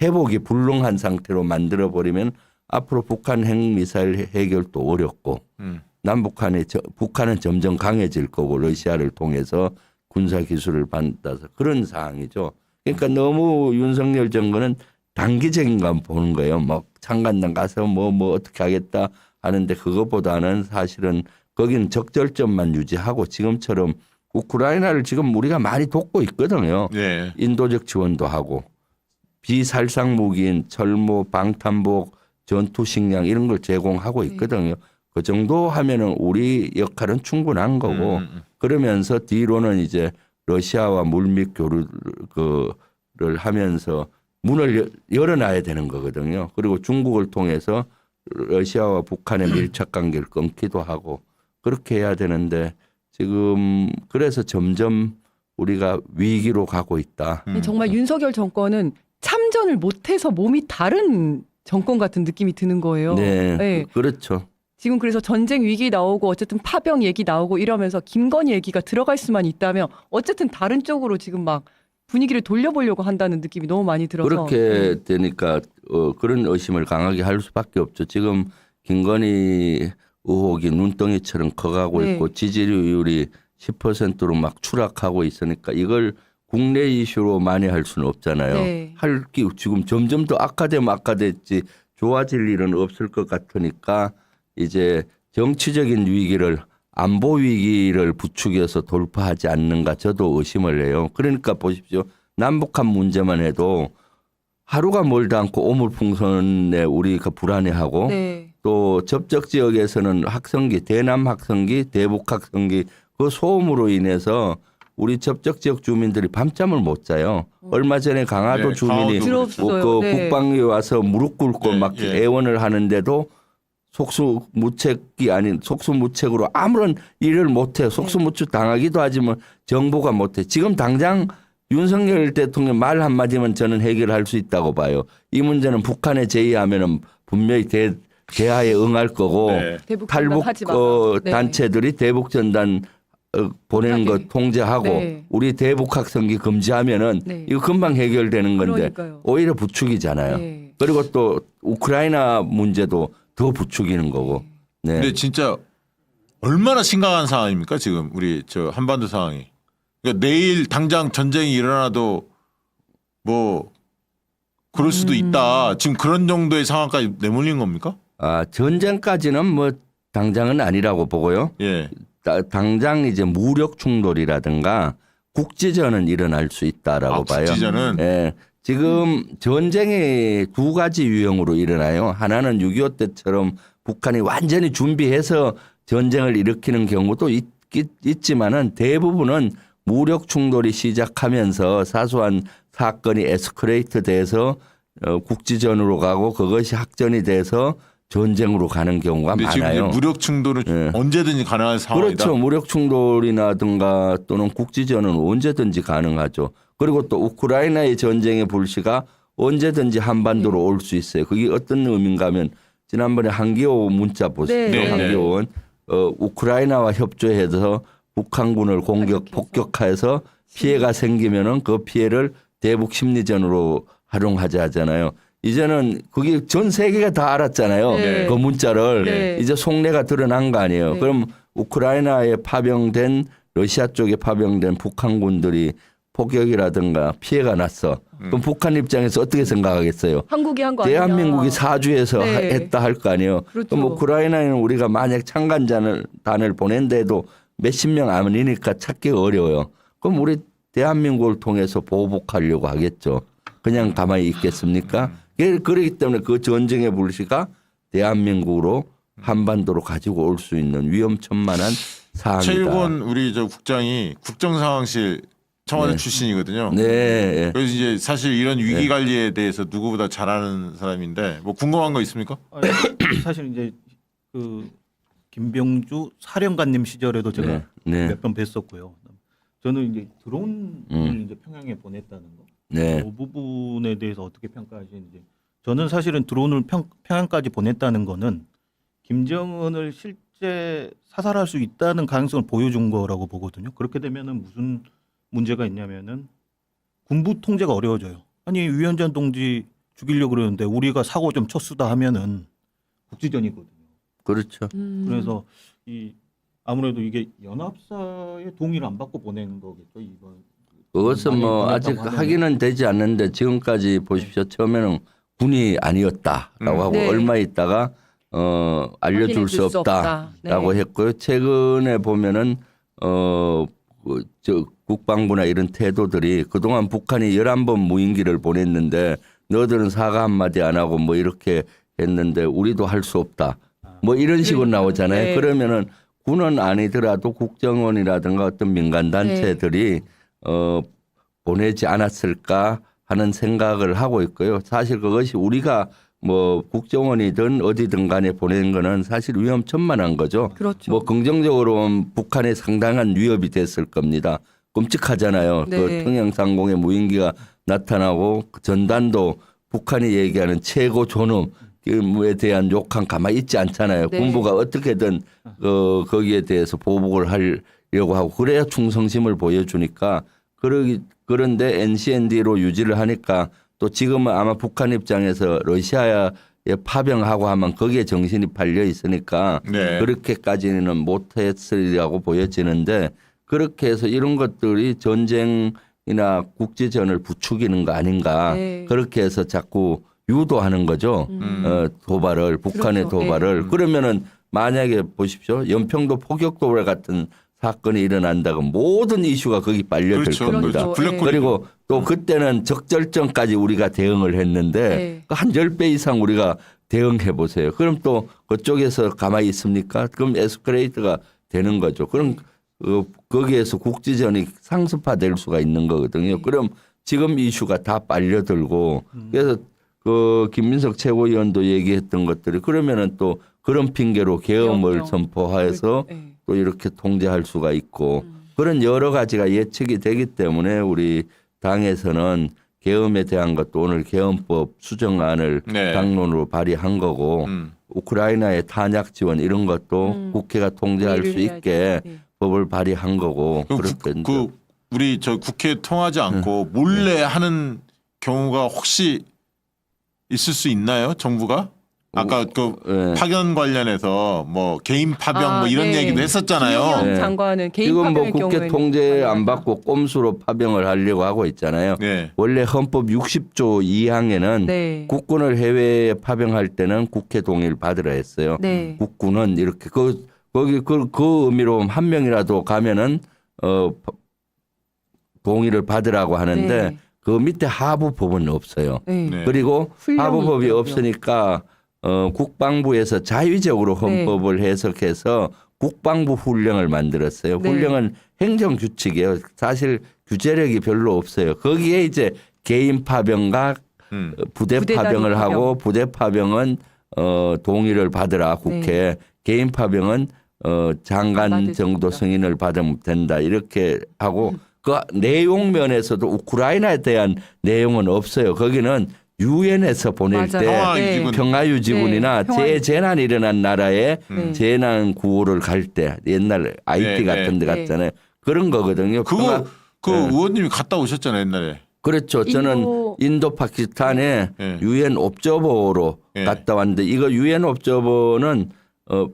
회복이 불능한 상태로 만들어 버리면 앞으로 북한 핵미사일 해결도 어렵고 북한은 점점 강해질 거고 러시아를 통해서 군사 기술을 받아서 그런 상황이죠. 그러니까 너무 윤석열 정부는 단기적인 건 보는 거예요. 뭐 창간단 가서 뭐 어떻게 하겠다 하는데 그것보다는 사실은 거기는 적절점만 유지하고 지금처럼 우크라이나를 지금 우리가 많이 돕고 있거든요. 네. 인도적 지원도 하고 비살상 무기인 철모, 방탄복, 전투식량 이런 걸 제공하고 있거든요. 그 정도 하면은 우리 역할은 충분한 거고 그러면서 뒤로는 이제 러시아와 물밑 교류를 하면서 문을 열어놔야 되는 거거든요. 그리고 중국을 통해서 러시아와 북한의 밀착 관계를 끊기도 하고 그렇게 해야 되는데 지금 그래서 점점 우리가 위기로 가고 있다. 정말 윤석열 정권은 참전을 못해서 몸이 다른 정권 같은 느낌이 드는 거예요. 네, 그렇죠. 지금 그래서 전쟁 위기 나오고 어쨌든 파병 얘기 나오고 이러면서 김건희 얘기가 들어갈 수만 있다면 어쨌든 다른 쪽으로 지금 막 분위기를 돌려보려고 한다는 느낌이 너무 많이 들어서 그렇게 되니까 그런 의심을 강하게 할 수밖에 없죠. 지금 김건희 의혹이 눈덩이처럼 커가고 네. 있고 지지율이 10%로 막 추락하고 있으니까 이걸 국내 이슈로 만회할 수는 없잖아요. 네. 할 게 지금 점점 더 악화되면 악화됐지 좋아질 일은 없을 것 같으니까 이제 정치적인 위기를 안보 위기를 부추겨서 돌파하지 않는가 저도 의심을 해요. 그러니까 보십시오. 남북한 문제만 해도 하루가 멀지 않고 오물풍선에 우리가 불안해하고 네. 또 접적 지역에서는 학성기, 대남 학성기, 대북 학성기 그 소음으로 인해서 우리 접적 지역 주민들이 밤잠을 못 자요. 얼마 전에 강화도 네, 주민이 강화도 들었어요. 그 네. 국방에 와서 무릎 꿇고 네, 막 예. 애원을 하는데도 속수무책이 아닌 속수무책으로 아무런 일을 못해. 속수무책 당하기도 하지만 정부가 못해. 지금 당장 윤석열 대통령 말 한마디면 저는 해결할 수 있다고 봐요. 이 문제는 북한에 제의하면은 분명히 대하에 응할 거고 네. 대북 탈북 전단하지 마라. 네. 단체들이 대북 전단 보내는 거 하게. 통제하고 네. 우리 대북 학생기 금지하면은 네. 이거 금방 해결되는 건데 그러니까요. 오히려 부추기잖아요. 네. 그리고 또 우크라이나 문제도 더 부추기는 거고. 네. 근데 진짜 얼마나 심각한 상황입니까 지금 우리 저 한반도 상황이. 그러니까 내일 당장 전쟁이 일어나도 뭐 그럴 수도 있다. 지금 그런 정도의 상황까지 내몰린 겁니까? 아, 전쟁까지는 뭐 당장은 아니라고 보고요. 예. 당장 이제 무력 충돌이라든가 국지전은 일어날 수 있다라고 봐요. 국지전은 예. 지금 전쟁이 두 가지 유형으로 일어나요. 하나는 6.25 때처럼 북한이 완전히 준비해서 전쟁을 일으키는 경우도 있지만은 대부분은 무력 충돌이 시작하면서 사소한 사건이 에스컬레이트 돼서 국지전으로 가고 그것이 확전이 돼서 전쟁으로 가는 경우가 근데 지금 이제 많아요. 무력 충돌은 예. 언제든지 가능한 상황이다. 그렇죠. 무력 충돌이라든가 또는 국지전은 언제든지 가능하죠. 그리고 또 우크라이나의 전쟁의 불씨가 언제든지 한반도로 올 수 있어요. 그게 어떤 의미인가 하면 지난번에 한기호 문자 보세요. 네. 한기호는 우크라이나와 협조해서 북한군을 타격해서. 폭격해서 피해가 생기면은 그 피해를 대북 심리전으로 활용하자 하잖아요. 이제는 그게 전 세계가 다 알았잖아요. 네. 그 문자를 네. 이제 속내가 드러난 거 아니에요. 네. 그럼 우크라이나에 파병된 러시아 쪽에 파병된 북한군들이 폭격이라든가 피해가 났어. 그럼 북한 입장에서 어떻게 생각하겠어요? 한국이 한 거 아니냐. 대한민국이 사주해서 네. 했다 할 거 아니에요. 그렇죠. 그럼 우크라이나에는 우리가 만약 창간단을 보낸데도 몇십 명 아니니까 찾기가 어려워요. 그럼 우리 대한민국을 통해서 보복하려고 하겠죠. 그냥 가만히 있겠습니까? 그렇기 때문에 그 전쟁의 불씨가 대한민국으로 한반도로 가지고 올 수 있는 위험천만한 사항이다. 최일권 우리 저 국장이 국정상황실 청와대 네. 출신이거든요. 네. 그래서 이제 사실 이런 위기 관리에 대해서 누구보다 잘 아는 사람인데 뭐 궁금한 거 있습니까? 사실 이제 그 김병주 사령관님 시절에도 제가 네. 몇 번 뵀었고요. 저는 이제 드론을 이제 평양에 보냈다는 거. 네. 그 부분에 대해서 어떻게 평가하시는지. 저는 사실은 드론을 평양까지 보냈다는 거는 김정은을 실제 사살할 수 있다는 가능성을 보여준 거라고 보거든요. 그렇게 되면은 무슨 문제가 있냐면은 군부 통제가 어려워져요. 아니 위원장 동지 죽이려고 그러는데 우리가 사고 좀 쳤수다 하면은 국지전이거든요. 그렇죠. 그래서 이 아무래도 이게 연합사의 동의를 안 받고 보낸 거겠죠 이번. 그것은 뭐 많이 아직 보냈다고 확인은 되지 않는데 지금까지 보십시오. 처음에는 군이 아니었다라고 하고 네. 얼마 있다가 알려줄 확인해 수 줄 수 없다라고 네. 했고요. 최근에 보면은 저 국방부나 이런 태도들이 그동안 북한이 11번 무인기를 보냈는데 너희들은 사과 한마디 안 하고 뭐 이렇게 했는데 우리도 할 수 없다. 뭐 이런 식으로 나오잖아요. 네. 그러면은 군은 아니더라도 국정원이라든가 어떤 민간 단체들이 보내지 않았을까 하는 생각을 하고 있고요. 사실 그것이 우리가 뭐 국정원이든 어디든 간에 보낸 거는 사실 위험천만한 거죠. 그렇죠. 뭐 긍정적으로 보면 북한에 상당한 위협이 됐을 겁니다. 끔찍하잖아요. 네. 그 평양상공에 무인기가 나타나고 그 전단도 북한이 얘기하는 최고 존엄에 대한 욕한 가만히 있지 않잖아요. 네. 군부가 어떻게든 거기에 대해서 보복을 하려고 하고 그래야 충성심을 보여주니까 그런데 NCND로 유지를 하니까 또 지금은 아마 북한 입장에서 러시아에 파병하고 하면 거기에 정신이 팔려 있으니까 네. 그렇게까지는 못했으리라고 보여지는데 그렇게 해서 이런 것들이 전쟁이나 국지전을 부추기는 거 아닌가 네. 그렇게 해서 자꾸 유도하는 거죠. 도발을 북한의 그렇죠. 도발을 그러면은 만약에 보십시오 연평도 포격 도발 같은 사건이 일어난다고 모든 이슈가 거기 빨려들 그렇죠. 겁니다. 그렇죠. 블랙홀 그리고 또 그때는 적절점까지 우리가 대응을 했는데 네. 한 10배 이상 우리가 대응해 보세요. 그럼 또 그쪽에서 가만히 있습니까? 그럼 에스컬레이트가 되는 거죠. 그럼 거기에서 국지전이 상습화될 수가 있는 거거든요. 그럼 지금 이슈가 다 빨려들고 그래서 그 김민석 최고위원도 얘기했던 것들이 그러면은 또 그런 핑계로 계엄을 계엄령. 선포해서 네. 또 이렇게 통제할 수가 있고 그런 여러 가지가 예측이 되기 때문에 우리 당에서는 계엄에 대한 것도 오늘 계엄법 수정안을 네. 당론으로 발의한 거고 우크라이나의 탄약 지원 이런 것도 국회가 통제할 수 회의를 있게 해야죠. 네. 법을 발의한 거고 그 우리 저 국회 통하지 않고 몰래 하는 경우가 혹시 있을 수 있나요? 정부가? 아까 그 네. 파견 관련해서 뭐 개인 파병 뭐 이런 네. 얘기도 했었잖아요. 김영현 네. 장관은 개인 지금 뭐 파병의 국회 경우에는 통제 안 가능하다. 받고 꼼수로 파병을 하려고 하고 있잖아요. 네. 원래 헌법 60조 2항에는 네. 국군을 해외에 파병할 때는 국회 동의를 받으라 했어요. 네. 국군은 이렇게 거기 그 의미로 한 명이라도 가면은 동의를 받으라고 하는데 네. 그 밑에 하부 법은 없어요. 네. 네. 그리고 훈령이 하부법이 있더라고요. 없으니까 국방부에서 자의적으로 네. 헌법을 해석해서 국방부 훈령을 만들었어요. 네. 훈령은 행정 규칙이에요. 사실 규제력이 별로 없어요. 거기에 이제 개인 파병과 부대 부대 단위 파병을 파병. 하고 부대 파병은 동의를 받으라 국회. 개인 파병은 안 장관 받을 수 정도 있다. 승인을 받으면 된다 이렇게 하고 그 내용 면에서도 우크라이나에 대한 내용은 없어요. 거기는 유엔에서 보낼 맞아요. 때 평화유지군. 평화유지군이나 네, 평화유지. 재난이 일어난 나라에 네. 재난 구호를 갈 때 옛날 IT 네, 같은 데 네. 갔잖아요. 그런 거거든요. 그거 그 네. 의원님이 갔다 오셨잖아요 옛날에. 그렇죠. 저는 인도 파키스탄에 네. 유엔 옵저버로 네. 갔다 왔는데 이거 유엔 옵저버는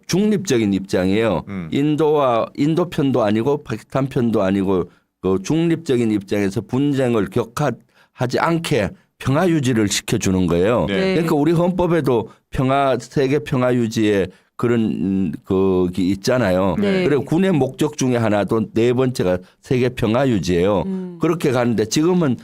중립적인 입장이에요. 인도 편도 아니고 파키스탄 편도 아니고 그 중립적인 입장에서 분쟁을 격하지 않게 평화 유지를 시켜주는 거예요. 네. 그러니까 우리 헌법에도 세계 평화 유지에 그런 그게 있잖아요. 네. 그리고 군의 목적 중에 하나도 네 번째가 세계 평화 유지예요. 그렇게 가는데 지금은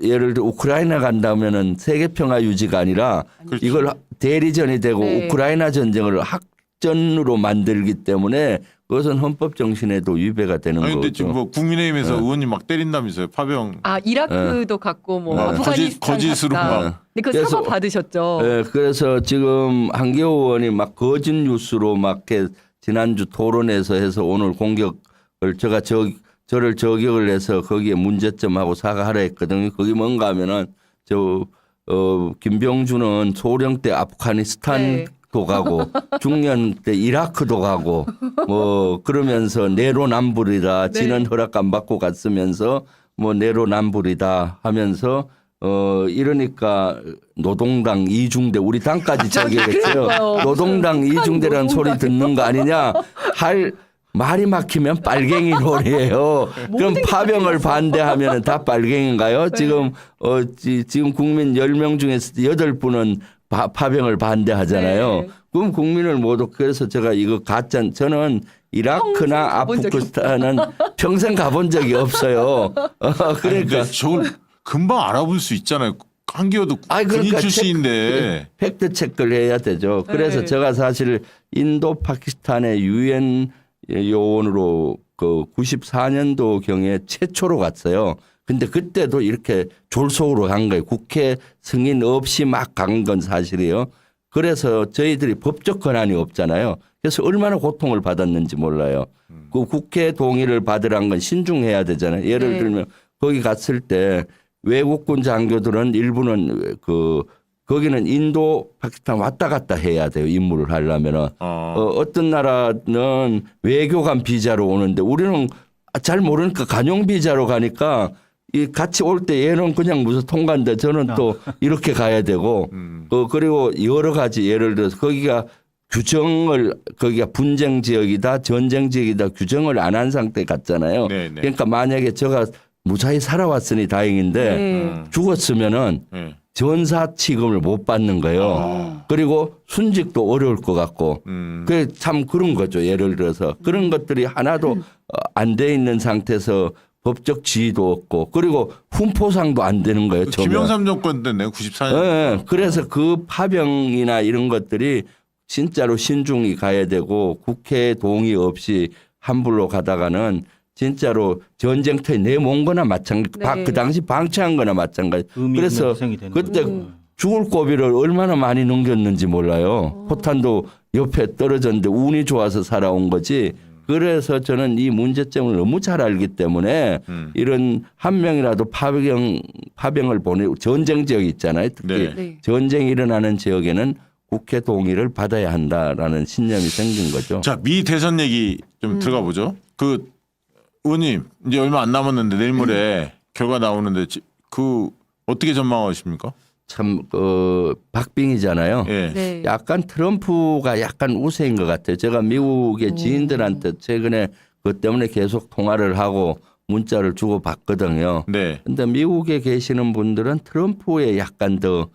예를 들어 우크라이나 간다면은 세계 평화 유지가 아니라 그렇죠. 이걸 대리전이 되고 네. 우크라이나 전쟁을 학전으로 만들기 때문에 그것은 헌법 정신에도 위배가 되는 아니 근데 거죠. 지금 뭐 국민의힘에서 의원님 막 때린다면서요 파병. 아 이라크도 갔고 뭐 네. 아프가니스탄 거짓으로 갔다. 막. 근데 그 그래서- 사과 받으셨죠. 네, 그래서 지금 한기호 의원이 막 거짓 뉴스로 막 이렇게 지난주 토론에서 해서 오늘 공격을 제가 저를 저격을 해서 거기에 문제점하고 사과하라 했거든요. 거기 뭔가 하면은 김병준은 소령 때 아프가니스탄도 가고 중년 때 이라크도 가고 뭐 그러면서 내로남불이다. 지는 허락 안 받고 갔으면서 뭐 내로남불이다 하면서 이러니까 노동당 이중대 우리 당까지 저기했어요. 그러니까요. 노동당 무슨 이중대라는 소리 노동당이요. 듣는 거 아니냐 할 말이 막히면 빨갱이 놀이에요. 그럼 파병을 반대하면 다 빨갱인가요? 지금 지금 국민 10명 중에서 8분은 파병을 반대하잖아요. 네. 그럼 국민을 모두 그래서 제가 이거 가짜 저는 이라크나 가본 적이 아프가니스탄은 평생 가본 적이 없어요. 그러니까 그러니까 저걸 금방 알아볼 수 있잖아요. 한기호도 군인 그러니까 출신인데. 팩트 체크를 해야 되죠. 그래서 네. 제가 사실 인도 파키스탄의 유엔 요원으로 그 94년도 경에 최초로 갔어요. 근데 그때도 이렇게 졸속으로 간 거예요. 국회 승인 없이 막 간 건 사실이에요. 그래서 저희들이 법적 권한이 없잖아요. 그래서 얼마나 고통을 받았는지 몰라요. 그 국회 동의를 받으란 건 신중해야 되잖아요. 예를 네. 들면 거기 갔을 때 외국군 장교들은 일부는 거기는 인도, 파키스탄 왔다 갔다 해야 돼요. 임무를 하려면은. 어떤 나라는 외교관 비자로 오는데 우리는 잘 모르니까 간용 비자로 가니까 이 같이 올 때 얘는 그냥 무슨 통과인데 저는 또 이렇게 가야 되고 그리고 여러 가지 예를 들어서 거기가 분쟁 지역이다 전쟁 지역이다 규정을 안 한 상태 같잖아요. 네, 네. 그러니까 만약에 제가 무사히 살아왔으니 다행인데 네. 죽었으면은 네. 전사 취급을 못 받는 거예요. 그리고 순직도 어려울 것 같고 그게 참 그런 거죠. 예를 들어서 그런 것들이 하나도 안 돼 있는 상태에서 법적 지위도 없고 그리고 훈포상도 안 되는 거예요. 전혀. 김영삼 정권 때네 94년. 네, 그래서 그 파병이나 이런 것들이 진짜로 신중히 가야 되고 국회 동의 없이 함부로 가다가는 진짜로 전쟁터에 내몬 거나 마찬가지. 네. 그 당시 방치한 거나 마찬가지. 의미 그래서 있는 희생이 되는 그때 거죠. 죽을 고비를 얼마나 많이 넘겼는지 몰라요. 포탄도 옆에 떨어졌는데 운이 좋아서 살아온 거지. 그래서 저는 이 문제점을 너무 잘 알기 때문에 이런 한 명이라도 파병을 보내고 전쟁 지역이 있잖아요. 특히 네. 네. 전쟁이 일어나는 지역에는 국회 동의를 받아야 한다라는 신념이 생긴 거죠. 자, 미 대선 얘기 좀 들어가 보죠. 그 의원님 이제 얼마 안 남았는데 내일 모레 결과 나오는데 그 어떻게 전망하십니까? 참 박빙이잖아요. 예. 네. 약간 트럼프가 약간 우세인 것 같아요. 제가 미국의 지인들한테 최근에 그것 때문에 계속 통화를 하고 문자를 주고 받거든요. 네. 근데 미국에 계시는 분들은 트럼프에 약간 더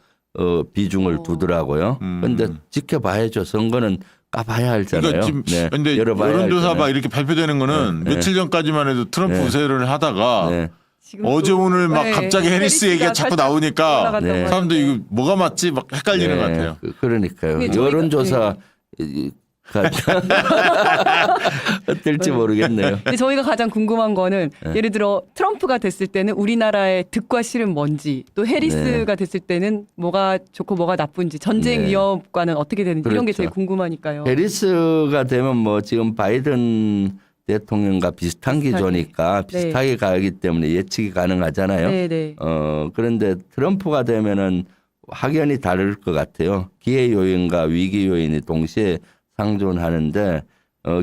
비중을 두더라고요. 근데 지켜봐야죠. 선거는 까봐야 할잖아요. 그러니까 지금 네. 근데 열어봐야 여론조사 할잖아요. 막 이렇게 발표되는 거는 네. 며칠 전까지만 해도 트럼프 네. 우세를 하다가 네. 지금 어제 또, 오늘 막 네, 갑자기 해리스 얘기가 자꾸 살짝 나오니까 올라갔다고 네. 사람들 하는데. 이거 뭐가 맞지 막 헷갈리는 것 같아요. 그러니까요. 근데 저희가- 여론조사 어떨지 모르겠네요. 근데 저희가 가장 궁금한 거는 예를 들어 트럼프가 됐을 때는 우리나라의 득과 실은 뭔지 또 해리스가 됐을 때는 뭐가 좋고 뭐가 나쁜지 전쟁 네. 위협과는 어떻게 되는지 이런 게 그렇죠. 제일 궁금하니까요. 해리스가 되면 뭐 지금 바이든 대통령과 비슷한 기조니까 비슷하게 가기 때문에 예측이 가능하잖아요. 네네. 그런데 트럼프가 되면은 확연히 다를 것 같아요. 기회 요인과 위기 요인이 동시에 상존하는데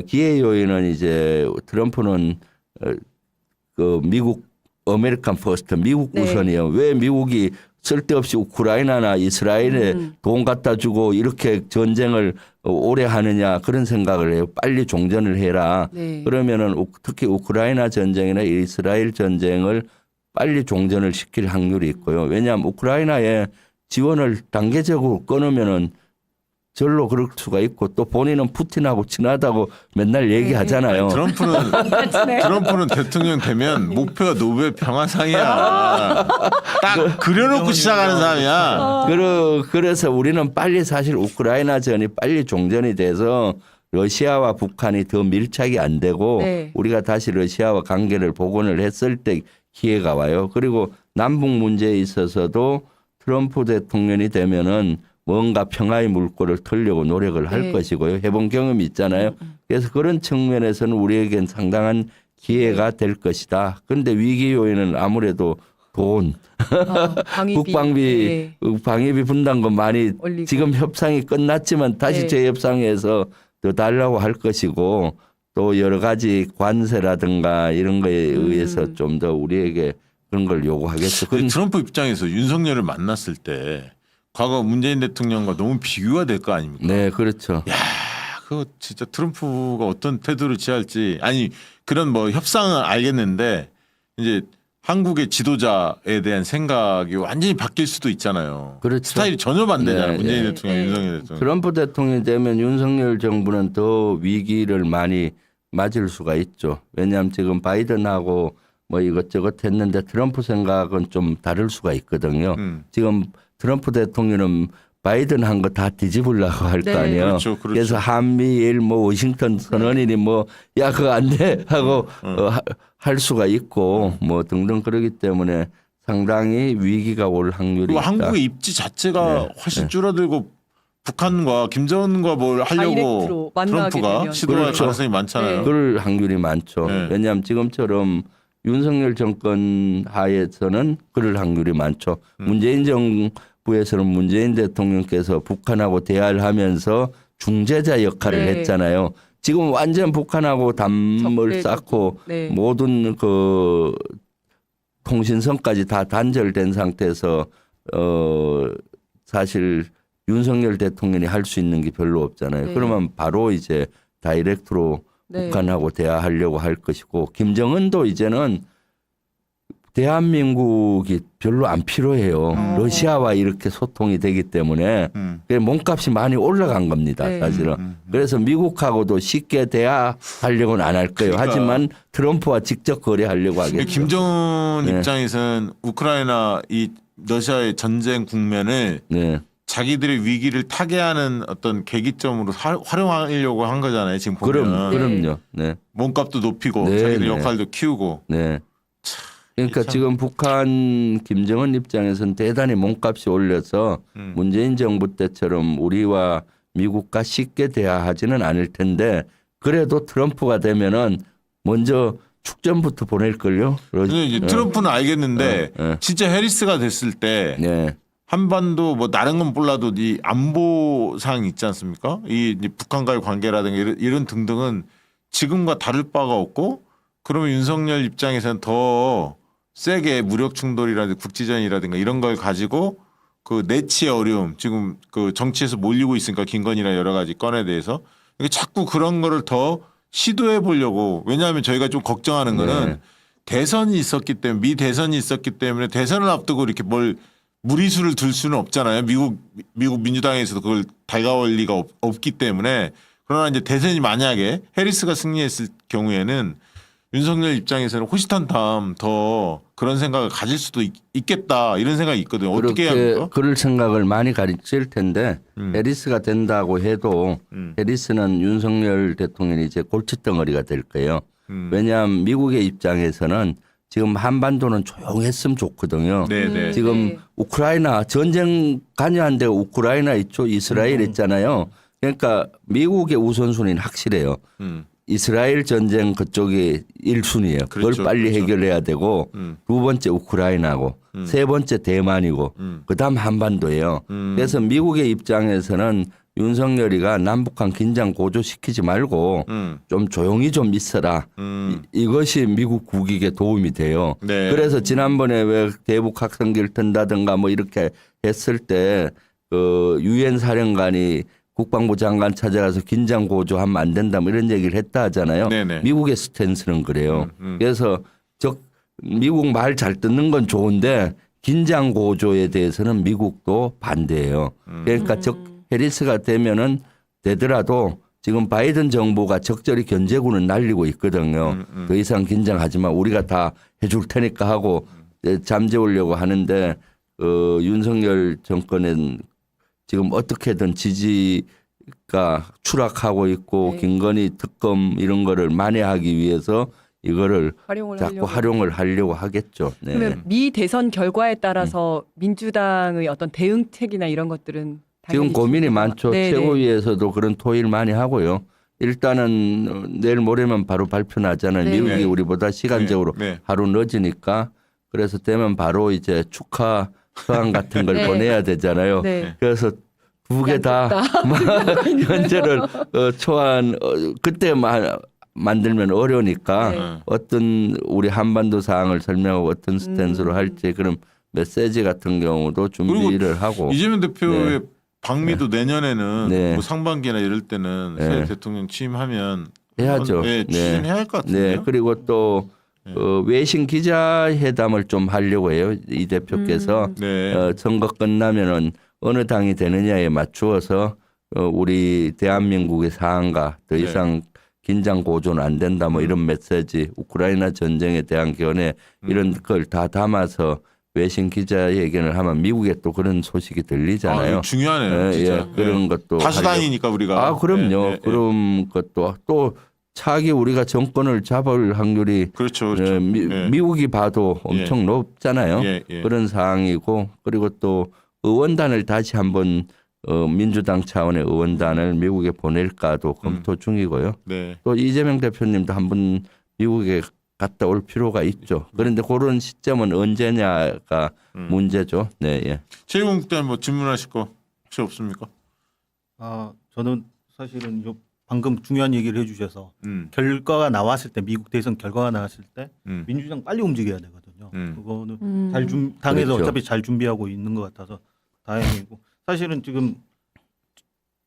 기회 요인은 이제 트럼프는 그 미국 아메리칸 퍼스트 미국 네. 우선이에요. 왜 미국이 쓸데없이 우크라이나나 이스라엘에 돈 갖다 주고 이렇게 전쟁을 오래 하느냐 그런 생각을 해요. 빨리 종전을 해라. 네. 그러면은 특히 우크라이나 전쟁이나 이스라엘 전쟁을 빨리 종전을 시킬 확률이 있고요. 왜냐하면 우크라이나에 지원을 단계적으로 끊으면은 절로 그럴 수가 있고 또 본인은 푸틴하고 친하다고 맨날 얘기하잖아요. 트럼프는 대통령 되면 목표가 노벨 평화상이야. 딱 그려놓고 시작하는 사람이야. 그래서 우리는 빨리 사실 우크라이나 전이 빨리 종전이 돼서 러시아와 북한이 더 밀착이 안 되고 네. 우리가 다시 러시아와 관계를 복원을 했을 때 기회가 와요. 그리고 남북 문제에 있어서도 트럼프 대통령이 되면은 뭔가 평화의 물꼬를 틀려고 노력을 할 네. 것이고요. 해본 경험이 있잖아요. 그래서 그런 측면에서는 우리에겐 상당한 기회가 될 것이다. 그런데 위기 요인은 아무래도 돈, 방위비. 국방비, 네. 방위비 분담금 많이 올리고. 지금 협상이 끝났지만 다시 네. 재협상해서 더 달라고 할 것이고 또 여러 가지 관세라든가 이런 거에 의해서 좀 더 우리에게 그런 걸 요구하겠죠. 근데 트럼프 입장에서 윤석열을 만났을 때 과거 문재인 대통령과 너무 비교가 될 거 아닙니까? 네, 그렇죠. 그거 진짜 트럼프가 어떤 태도를 취할지 아니 그런 뭐 협상은 알겠는데 이제 한국의 지도자에 대한 생각이 완전히 바뀔 수도 있잖아요. 그렇죠. 스타일이 전혀 반대잖아요. 네, 문재인 네. 대통령, 윤석열 대통령. 트럼프 대통령이 되면 윤석열 정부는 더 위기를 많이 맞을 수가 있죠. 왜냐하면 지금 바이든하고 뭐 이것저것 했는데 트럼프 생각은 좀 다를 수가 있거든요. 지금 트럼프 대통령은 바이든 한 거 다 뒤집으려고 할 거 네. 아니에요. 그렇죠, 그렇죠. 그래서 한미일 뭐 워싱턴 선언이니 뭐 야 그거 안 돼 하고 할 수가 있고 뭐 등등 그러기 때문에 상당히 위기가 올 확률이 그리고 있다. 한국의 입지 자체가 네. 훨씬 줄어들고 북한과 김정은과 뭘 하려고 다이렉트로 만나게 트럼프가 되면. 시도할 그렇죠. 가능성이 많잖아요. 그럴 확률이 많죠. 네. 왜냐하면 지금처럼 윤석열 정권 하에서는 그럴 확률이 많죠. 문재인 정부에서는 문재인 대통령께서 북한하고 대화를 하면서 중재자 역할을 네. 했잖아요. 지금 완전 북한하고 담을 적대적이고. 쌓고 네. 모든 그 통신선까지 다 단절된 상태에서 사실 윤석열 대통령이 할 수 있는 게 별로 없잖아요. 네. 그러면 바로 이제 다이렉트로 네. 북한하고 대화하려고 할 것이고 김정은도 이제는 대한민국이 별로 안 필요해요. 러시아와 이렇게 소통이 되기 때문에 그게 몸값이 많이 올라간 겁니다. 네. 사실은. 그래서 미국하고도 쉽게 대화하려고는 안 할 거예요. 그러니까. 하지만 트럼프와 직접 거래하려고 하겠죠. 김정은 네. 입장에서는 우크라이나 이 러시아의 전쟁 국면을 네. 자기들의 위기를 타개하는 어떤 계기점으로 활용하려고 한 거잖아요. 지금 보면 그럼요. 네. 몸값도 높이고 네, 자기들 네. 역할도 키우고. 네. 그러니까 참. 지금 북한 김정은 입장에서는 대단히 몸값이 올려서 문재인 정부 때처럼 우리와 미국과 쉽게 대화하지는 않을 텐데 그래도 트럼프가 되면은 먼저 축전부터 보낼걸요. 근데 이제 트럼프는 알겠는데 진짜 해리스가 됐을 때 네. 한반도 뭐 다른 건 몰라도 이 안보상 있지 않습니까? 이 이제 북한과의 관계라든가 이런 등등은 지금과 다를 바가 없고 그러면 윤석열 입장에서는 더 세게 무력 충돌이라든가 국지전이라든가 이런 걸 가지고 그 내치의 어려움 지금 그 정치에서 몰리고 있으니까 김건희나 여러 가지 건에 대해서 이게 자꾸 그런 거를 더 시도해 보려고 왜냐하면 저희가 좀 걱정하는 거는 네. 대선이 있었기 때문에 미 대선이 있었기 때문에 대선을 앞두고 이렇게 뭘 무리수를 둘 수는 없잖아요. 미국 민주당에서도 그걸 달가올 리가 없기 때문에 그러나 이제 대선이 만약에 해리스가 승리했을 경우에는 윤석열 입장에서는 호시탐탐 더 그런 생각을 가질 수도 있겠다 이런 생각이 있거든요. 어떻게 해야 합니까? 그럴 생각을 많이 가질 텐데 해리스가 된다고 해도 해리스는 윤석열 대통령이 이제 골칫덩어리가 될 거예요. 왜냐하면 미국의 입장에서는 지금 한반도는 조용했으면 좋거든요. 네네. 지금 네. 우크라이나 전쟁 관여한 데가 우크라이나 있죠. 이스라엘 있잖아요. 그러니까 미국의 우선순위는 확실해요. 이스라엘 전쟁 그쪽이 1순위예요. 그걸 그렇죠, 빨리 그렇죠. 해결해야 되고 두 번째 우크라이나고 세 번째 대만이고 그다음 한반도예요. 그래서 미국의 입장에서는 윤석열이가 남북한 긴장 고조시키지 말고 좀 조용히 좀 있어라. 이것이 미국 국익에 도움이 돼요. 네. 그래서 지난번에 왜 대북 학생기를 든다든가 뭐 이렇게 했을 때 그 유엔 사령관이 국방부 장관 찾아가서 긴장 고조하면 안 된다 뭐 이런 얘기를 했다 하잖아요. 네네. 미국의 스탠스는 그래요. 그래서 미국 말 잘 듣는 건 좋은데 긴장 고조에 대해서는 미국도 반대해요. 그러니까 해리스가 되면은 되더라도 지금 바이든 정부가 적절히 견제구는 날리고 있거든요. 더 이상 긴장하지만 우리가 다 해줄 테니까 하고 잠재우려고 하는데 윤석열 정권은 지금 어떻게든 지지가 추락하고 있고 네. 김건희 특검 이런 거를 만회하기 위해서 이거를 활용을 자꾸 하려고. 활용을 하려고 하겠죠. 네. 그러면 미 대선 결과에 따라서 민주당의 어떤 대응책이나 이런 것들은 지금 당연히 고민이 중요하다. 많죠. 네, 네. 최고위에서도 그런 토의를 많이 하고요. 일단은 내일 모레면 바로 발표 나잖아요. 네. 미국이 네. 우리보다 시간적으로 네. 하루 늦으니까 그래서 되면 바로 이제 축하 서한 같은 걸 네. 보내야 되잖아요. 네. 그래서 두 개 다 현재를 초안 그때 만들면 어려우니까 네. 어떤 우리 한반도 사항을 설명하고 어떤 스탠스로 할지 그런 메시지 같은 경우도 준비를 하고 이재명 대표의 네. 방미도 내년에는 네. 뭐 상반기나 이럴 때는 네. 새 대통령 취임하면 해야죠. 네, 추진해야 할 것 같은데요. 네. 그리고 또 외신 기자회담을 좀 하려고 해요. 이 대표께서 네. 선거 끝나면은 어느 당이 되느냐에 맞추어서 우리 대한민국의 상황과 더 네. 이상 긴장 고조는 안 된다 뭐 이런 메시지 우크라이나 전쟁에 대한 견해 이런 걸 다 담아서 외신 기자회견을 하면 미국에 또 그런 소식이 들리잖아요. 이거 중요하네요. 진짜. 그런 네. 것도 다수당이니까 우리가. 아 그럼요. 네, 네, 그런 것도 또 차기 우리가 정권을 잡을 확률이 그렇죠. 그렇죠. 네. 미국이 봐도 엄청 높잖아요. 예, 예. 그런 상황이고 그리고 또 의원단을 다시 한번 민주당 차원의 의원단을 미국에 보낼까도 검토 중이고요. 네. 또 이재명 대표님도 한번 미국에 갔다 올 필요가 있죠. 그런데 그런 시점은 언제냐가 문제죠. 네, 예. 최용국대 뭐 질문하실 거 혹시 없습니까? 저는 사실은 방금 중요한 얘기를 해주셔서 결과가 나왔을 때 미국 대선 결과가 나왔을 때 민주당 빨리 움직여야 되거든요. 있거든요. 그거는 당에서 그렇죠. 어차피 잘 준비하고 있는 것 같아서 다행이고 사실은 지금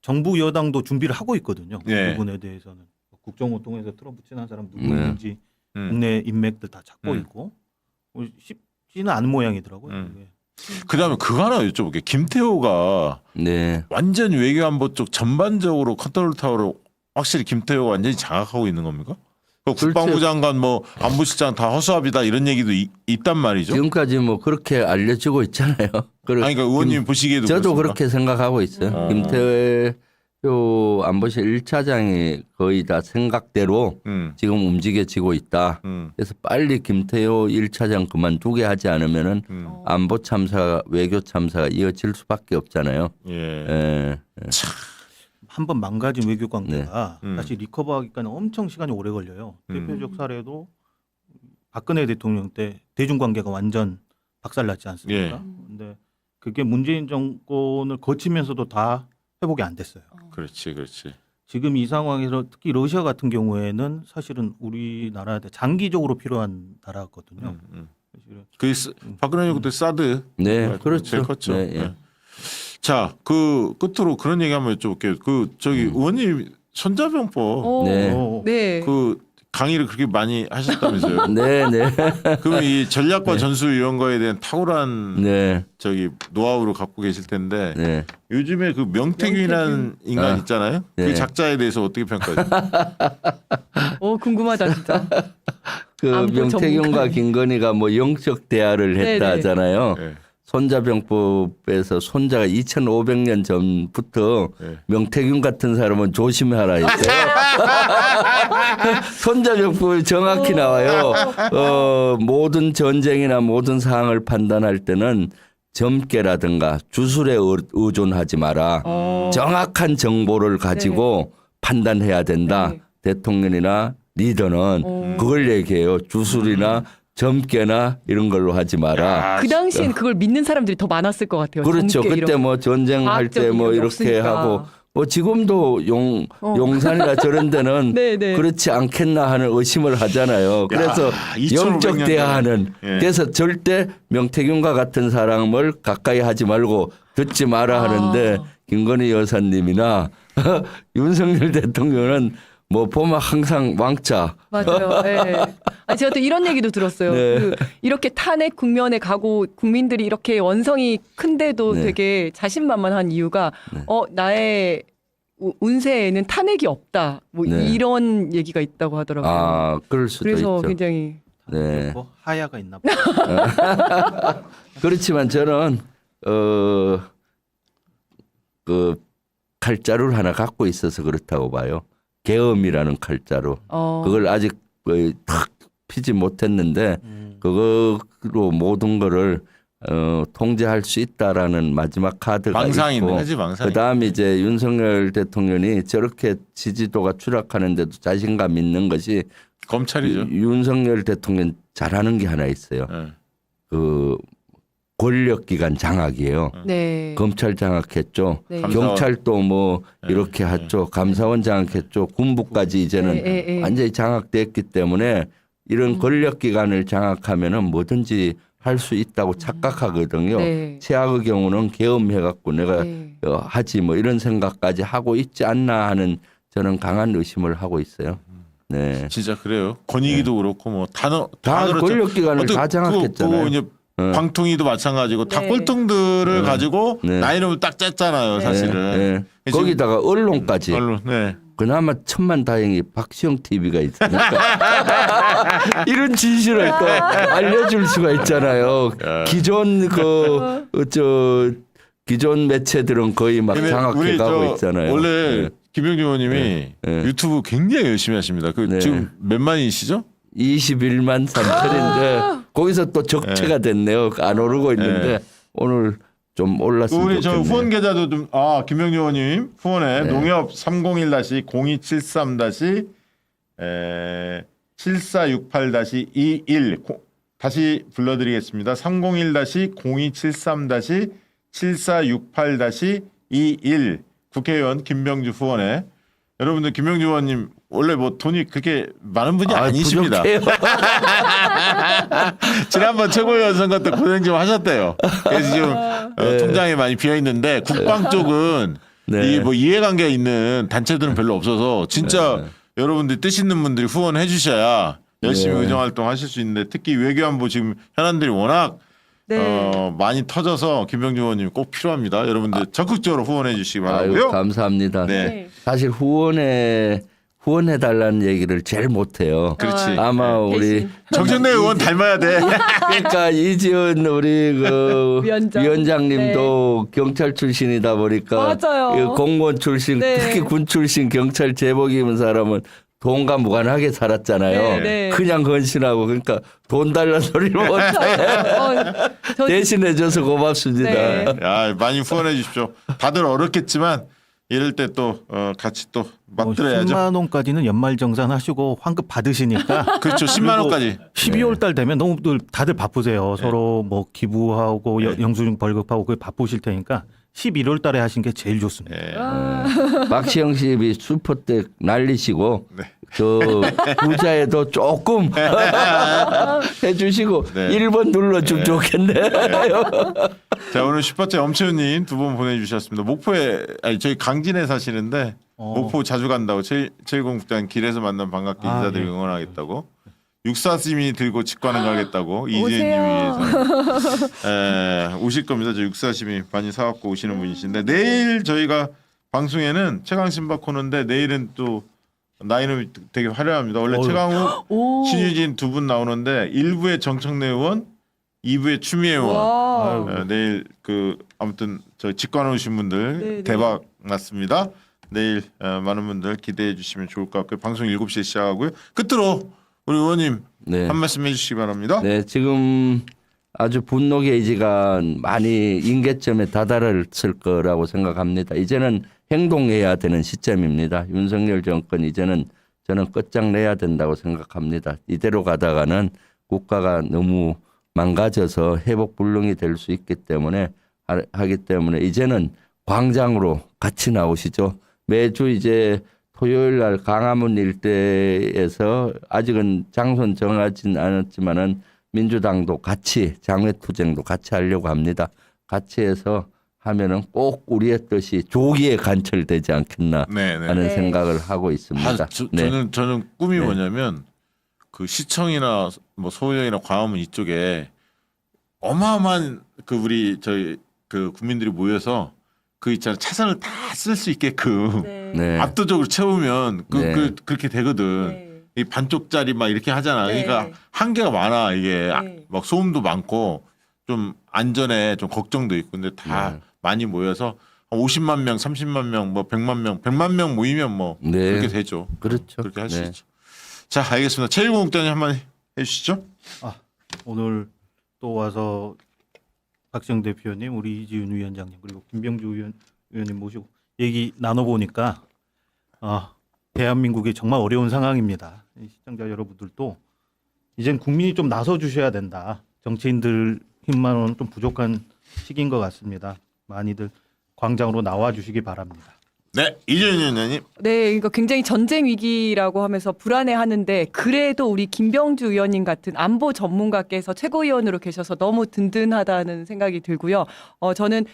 정부 여당도 준비를 하고 있거든요. 그 예. 부분에 대해서는 국정원통에서 틀어붙인 한 사람 누구인지 음. 국내 인맥들 다 찾고 있고 쉽지는 않은 모양이더라고요. 그게. 그다음에 그거 하나 여쭤볼게요. 김태호가 네. 완전 외교안보 쪽 전반적으로 컨트롤 타워를 확실히 김태호가 완전히 장악하고 있는 겁니까? 그 국방부 장관 뭐 안보실장 다 허수아비다 이런 얘기도 있단 말이죠. 지금까지 뭐 그렇게 알려지고 있잖아요. 아니 그러니까 의원님 보시기에도 저도 그렇습니까? 그렇게 생각하고 있어요. 김태호 안보실 1차장이 거의 다 생각대로 지금 움직여지고 있다. 그래서 빨리 김태호 1차장 그만두게 하지 않으면은 안보 참사, 외교 참사가 이어질 수밖에 없잖아요. 예. 예. 한번 망가진 외교 관계가 네. 다시 리커버하기까지 엄청 시간이 오래 걸려요. 대표적 사례도 박근혜 대통령 때 대중 관계가 완전 박살났지 않습니까? 예. 근데 그게 문재인 정권을 거치면서도 다 회복이 안 됐어요. 그렇지, 그렇지. 지금 이 상황에서 특히 러시아 같은 경우에는 사실은 우리나라한테 장기적으로 필요한 나라거든요. 사실은. 그 박근혜 정부 때 사드 네, 그렇죠. 제일 컸죠. 네, 예. 네. 자, 그 끝으로 그런 얘기 한번 여쭤볼게요. 그 저기 의원님 손자병법 네. 네. 그 강의를 그렇게 많이 하셨다면서요? 네, 네. 그럼 이 전략과 전술 이런 거에 대한 탁월한 네. 저기 노하우를 갖고 계실 텐데 네. 요즘에 그 명태균이라는 인간 있잖아요. 그 네. 작자에 대해서 어떻게 평가하세요? 궁금하다 진짜. 그 안보 명태균과 전문가. 김건희가 뭐 영적 대화를 했다 네네. 하잖아요. 네. 손자병법에서 손자가 2500년 전부터 네. 명태균 같은 사람은 조심하라 했어요. 손자병법이 정확히 나와요. 모든 전쟁이나 모든 상황을 판단할 때는 점괘라든가 주술에 의존하지 마라. 정확한 정보를 가지고 판단해야 된다. 네. 대통령이나 리더는 그걸 얘기해요. 주술이나 점괘나 이런 걸로 하지 마라. 그 당시엔 그걸 믿는 사람들이 더 많았을 것 같아요. 그렇죠. 젊게 그때 이런 뭐 전쟁할 때 뭐 과학적인 게 이렇게 없으니까. 하고 뭐 지금도 용산이나 저런 데는 네, 네. 그렇지 않겠나 하는 의심을 하잖아요. 그래서 2500 영적 년 대화하는 전에. 예. 그래서 절대 명태균과 같은 사람을 가까이 하지 말고 듣지 마라 하는데 김건희 여사님이나 윤석열 대통령은 뭐 보면 항상 왕자. 맞아요. 네. 아니, 제가 또 이런 얘기도 들었어요. 네. 이렇게 탄핵 국면에 가고 국민들이 이렇게 원성이 큰데도 네. 되게 자신만만한 이유가 나의 운세에는 탄핵이 없다. 뭐 네. 이런 얘기가 있다고 하더라고요. 아, 그럴 수도 그래서 있죠. 굉장히 네. 뭐 하야가 있나 봐요. 그렇지만 저는 그 칼자루를 하나 갖고 있어서 그렇다고 봐요. 계엄이라는 칼자루. 그걸 아직 탁 피지 못했는데 그거로 모든 거를 통제할 수 있다라는 마지막 카드가 망상이 있고 있는 거지, 망상이. 그다음에 이제 윤석열 대통령이 저렇게 지지도가 추락하는데도 자신감 있는 것이 검찰이죠. 윤석열 대통령 잘하는 게 하나 있어요. 네. 그 권력기관 장악이에요. 네. 검찰 장악했죠. 네. 감사원. 경찰도 뭐 이렇게 했죠. 감사원 장악했죠. 군부까지 이제는 네. 완전히 장악됐기 때문에 이런 권력기관을 장악하면은 뭐든지 할 수 있다고 착각하거든요. 네. 최악의 경우는 계엄해갖고 내가 네. 하지 뭐 이런 생각까지 하고 있지 않나 하는 저는 강한 의심을 하고 있어요. 네. 진짜 그래요. 권익위도 그렇고 뭐 다 그렇죠. 권력기관을 어떻게 다 장악했잖아요. 그거 이제 방통위도 마찬가지고 다 네. 꼴통들을 가지고 네. 나이름을 딱 짰잖아요, 사실은. 네. 거기다가 언론까지. 언론, 네. 그나마 천만다행히 박시영 TV가 있으니까 이런 진실을 또 알려줄 수가 있잖아요. 기존 기존 매체들은 거의 막 근데 우리 장악해가고 있잖아요. 원래 네. 김영주 의원님이 네. 유튜브 굉장히 열심히 하십니다. 그 네. 지금 몇 만이시죠? 21만 3천인데 거기서 또 적체가 됐네요. 안 오르고 있는데 오늘 좀 올랐으면 우리 저 좋겠네요. 후원 계좌도 좀 김영주 의원님 후원에 농협 301-0273-7468-21 다시 불러드리겠습니다. 301-0273-7468-21 국회의원 김병주 후원에 여러분들 김병주 의원님 원래 뭐 돈이 그렇게 많은 분이 아니십니다. 부족해요. 지난번 최고위원 선거 때 고생 좀 하셨대요. 그래서 지금 통장에 많이 비어 있는데 국방 쪽은 네. 이 뭐 이해관계가 있는 단체들은 별로 없어서 진짜 여러분들 뜻 있는 분들이 후원해 주셔야 열심히 의정 활동 하실 수 있는데 특히 외교안보 지금 현안들이 워낙 네. 많이 터져서 김병주 의원님 꼭 필요합니다. 여러분들 적극적으로 후원해 주시기 아유, 바라고요. 감사합니다. 네. 사실 후원해 달라는 얘기를 제일 못해요. 그렇지. 아마 우리 대신. 정청래 의원 닮아야 돼. 그러니까 이지은 우리 그 위원장. 위원장님도 경찰 출신이다 보니까 맞아요. 이 공무원 출신 네. 특히 군 출신 경찰 제복 입은 사람은 돈과 무관하게 살았잖아요. 네, 네. 그냥 헌신하고 그러니까 돈 달라는 소리를 못해. 대신해줘서 고맙습니다. 네. 야, 많이 후원해 주십시오. 다들 어렵겠지만 이럴 때 또 같이 또 맞들어야죠. 10만 원까지는 연말 정산하시고 환급 받으시니까 그렇죠. 10만 원까지. 12월 달 되면 너무 다들 바쁘세요. 서로 뭐 기부하고 영수증 벌급하고 그게 바쁘실 테니까 11월 달에 하신 게 제일 좋습니다. 네. 박시영 씨이 슈퍼텍 날리시고 네. 저 부자에도 조금 해주시고 네. 1번 눌러주면 좋겠네. 자, 오늘 슈퍼챗 엄채우님 2분 보내주셨습니다. 목포에 아니 저희 강진에 사시는데 목포 자주 간다고 제1공국장 길에서 만나면 반갑게 인사드리고 예. 응원하겠다고. 육사심이 들고 직관을 가겠다고 이지은님이 오세요. 위해서 오실 겁니다. 저 육사심이 많이 사갖고 오시는 분이신데 내일 저희가 방송에는 최강신박 코너인데 내일은 또 나이는 되게 화려합니다. 원래 어휴. 최강욱, 오. 신유진 두 분 나오는데 1부에 정청래 의원, 2부에 추미애 의원. 와. 내일 그 아무튼 저 직관 오신 분들 네, 대박 났습니다. 내일 많은 분들 기대해 주시면 좋을 것 같고요. 방송 7시에 시작하고요. 끝으로 우리 의원님 네. 한 말씀 해주시기 바랍니다. 네, 지금 아주 분노 게이지가 많이 임계점에 다다랐을 거라고 생각합니다. 이제는 행동해야 되는 시점입니다. 윤석열 정권 이제는 저는 끝장내야 된다고 생각합니다. 이대로 가다가는 국가가 너무 망가져서 회복 불능이 될 수 있기 때문에 하기 때문에 이제는 광장으로 같이 나오시죠. 매주 이제 토요일 날 강화문 일대에서 아직은 장소는 정하진 않았지만은 민주당도 같이 장외투쟁도 같이 하려고 합니다. 같이 해서 하면은 꼭 우리의 뜻이 조기에 관철되지 않겠나 네, 네. 하는 네. 생각을 하고 있습니다. 네. 저는 꿈이 네. 뭐냐면 그 시청이나 뭐 서울역이나 광화문 이쪽에 어마어마한 그 우리 저희 그 국민들이 모여서 그 있잖아 차선을 다 쓸 수 있게끔 네. 네. 압도적으로 채우면 네. 그렇게 되거든. 네. 이 반쪽짜리 막 이렇게 하잖아. 네. 그러니까 한계가 많아 이게 네. 막 소음도 많고 좀 안전에 좀 걱정도 있고 근데 다 네. 많이 모여서 50만 명, 30만 명, 뭐 100만 명 모이면 뭐 네. 그렇게 되죠. 그렇죠. 그렇게 할 수 네. 있죠. 자, 알겠습니다. 제1공국장님 한번 해주시죠. 오늘 또 와서 박정 대표님, 우리 이지은 위원장님 그리고 김병주 의원님 모시고 얘기 나눠보니까 대한민국이 정말 어려운 상황입니다. 시청자 여러분들도 이젠 국민이 좀 나서 주셔야 된다. 정치인들 힘만으로는 좀 부족한 시기인 것 같습니다. 많이들 광장으로 나와 주시기 바랍니다. 네, 이재현 위원장님. 네, 그러니까 굉장히 전쟁 위기라고 하면서 불안해하는데 그래도 우리 김병주 의원님 같은 안보 전문가께서 최고위원으로 계셔서 너무 든든하다는 생각이 들고요. 저는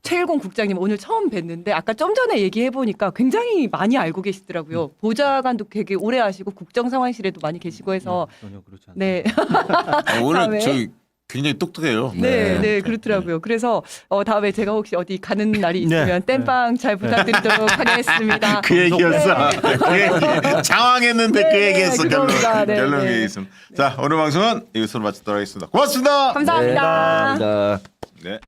최일공 국장님 오늘 처음 뵀는데 아까 좀 전에 얘기해 보니까 굉장히 많이 알고 계시더라고요. 보좌관도 되게 오래 하시고 국정상황실에도 많이 계시고 해서 전혀 그렇지 않습니다. 네, 오늘 다음에? 저희 굉장히 똑똑해요. 네, 네. 네, 그렇더라고요. 그래서 다음에 제가 혹시 어디 가는 날이 있으면 네. 땜빵 잘 부탁드리도록 하겠습니다. 그 얘기였어. 그 얘기. 장황했는데 그 네, 얘기했어. 그겁니다. 네, 결론 네. 얘기했습니다. 자, 오늘 방송은 이것으로 마치도록 하겠습니다. 고맙습니다. 감사합니다. 네. 감사합니다. 네.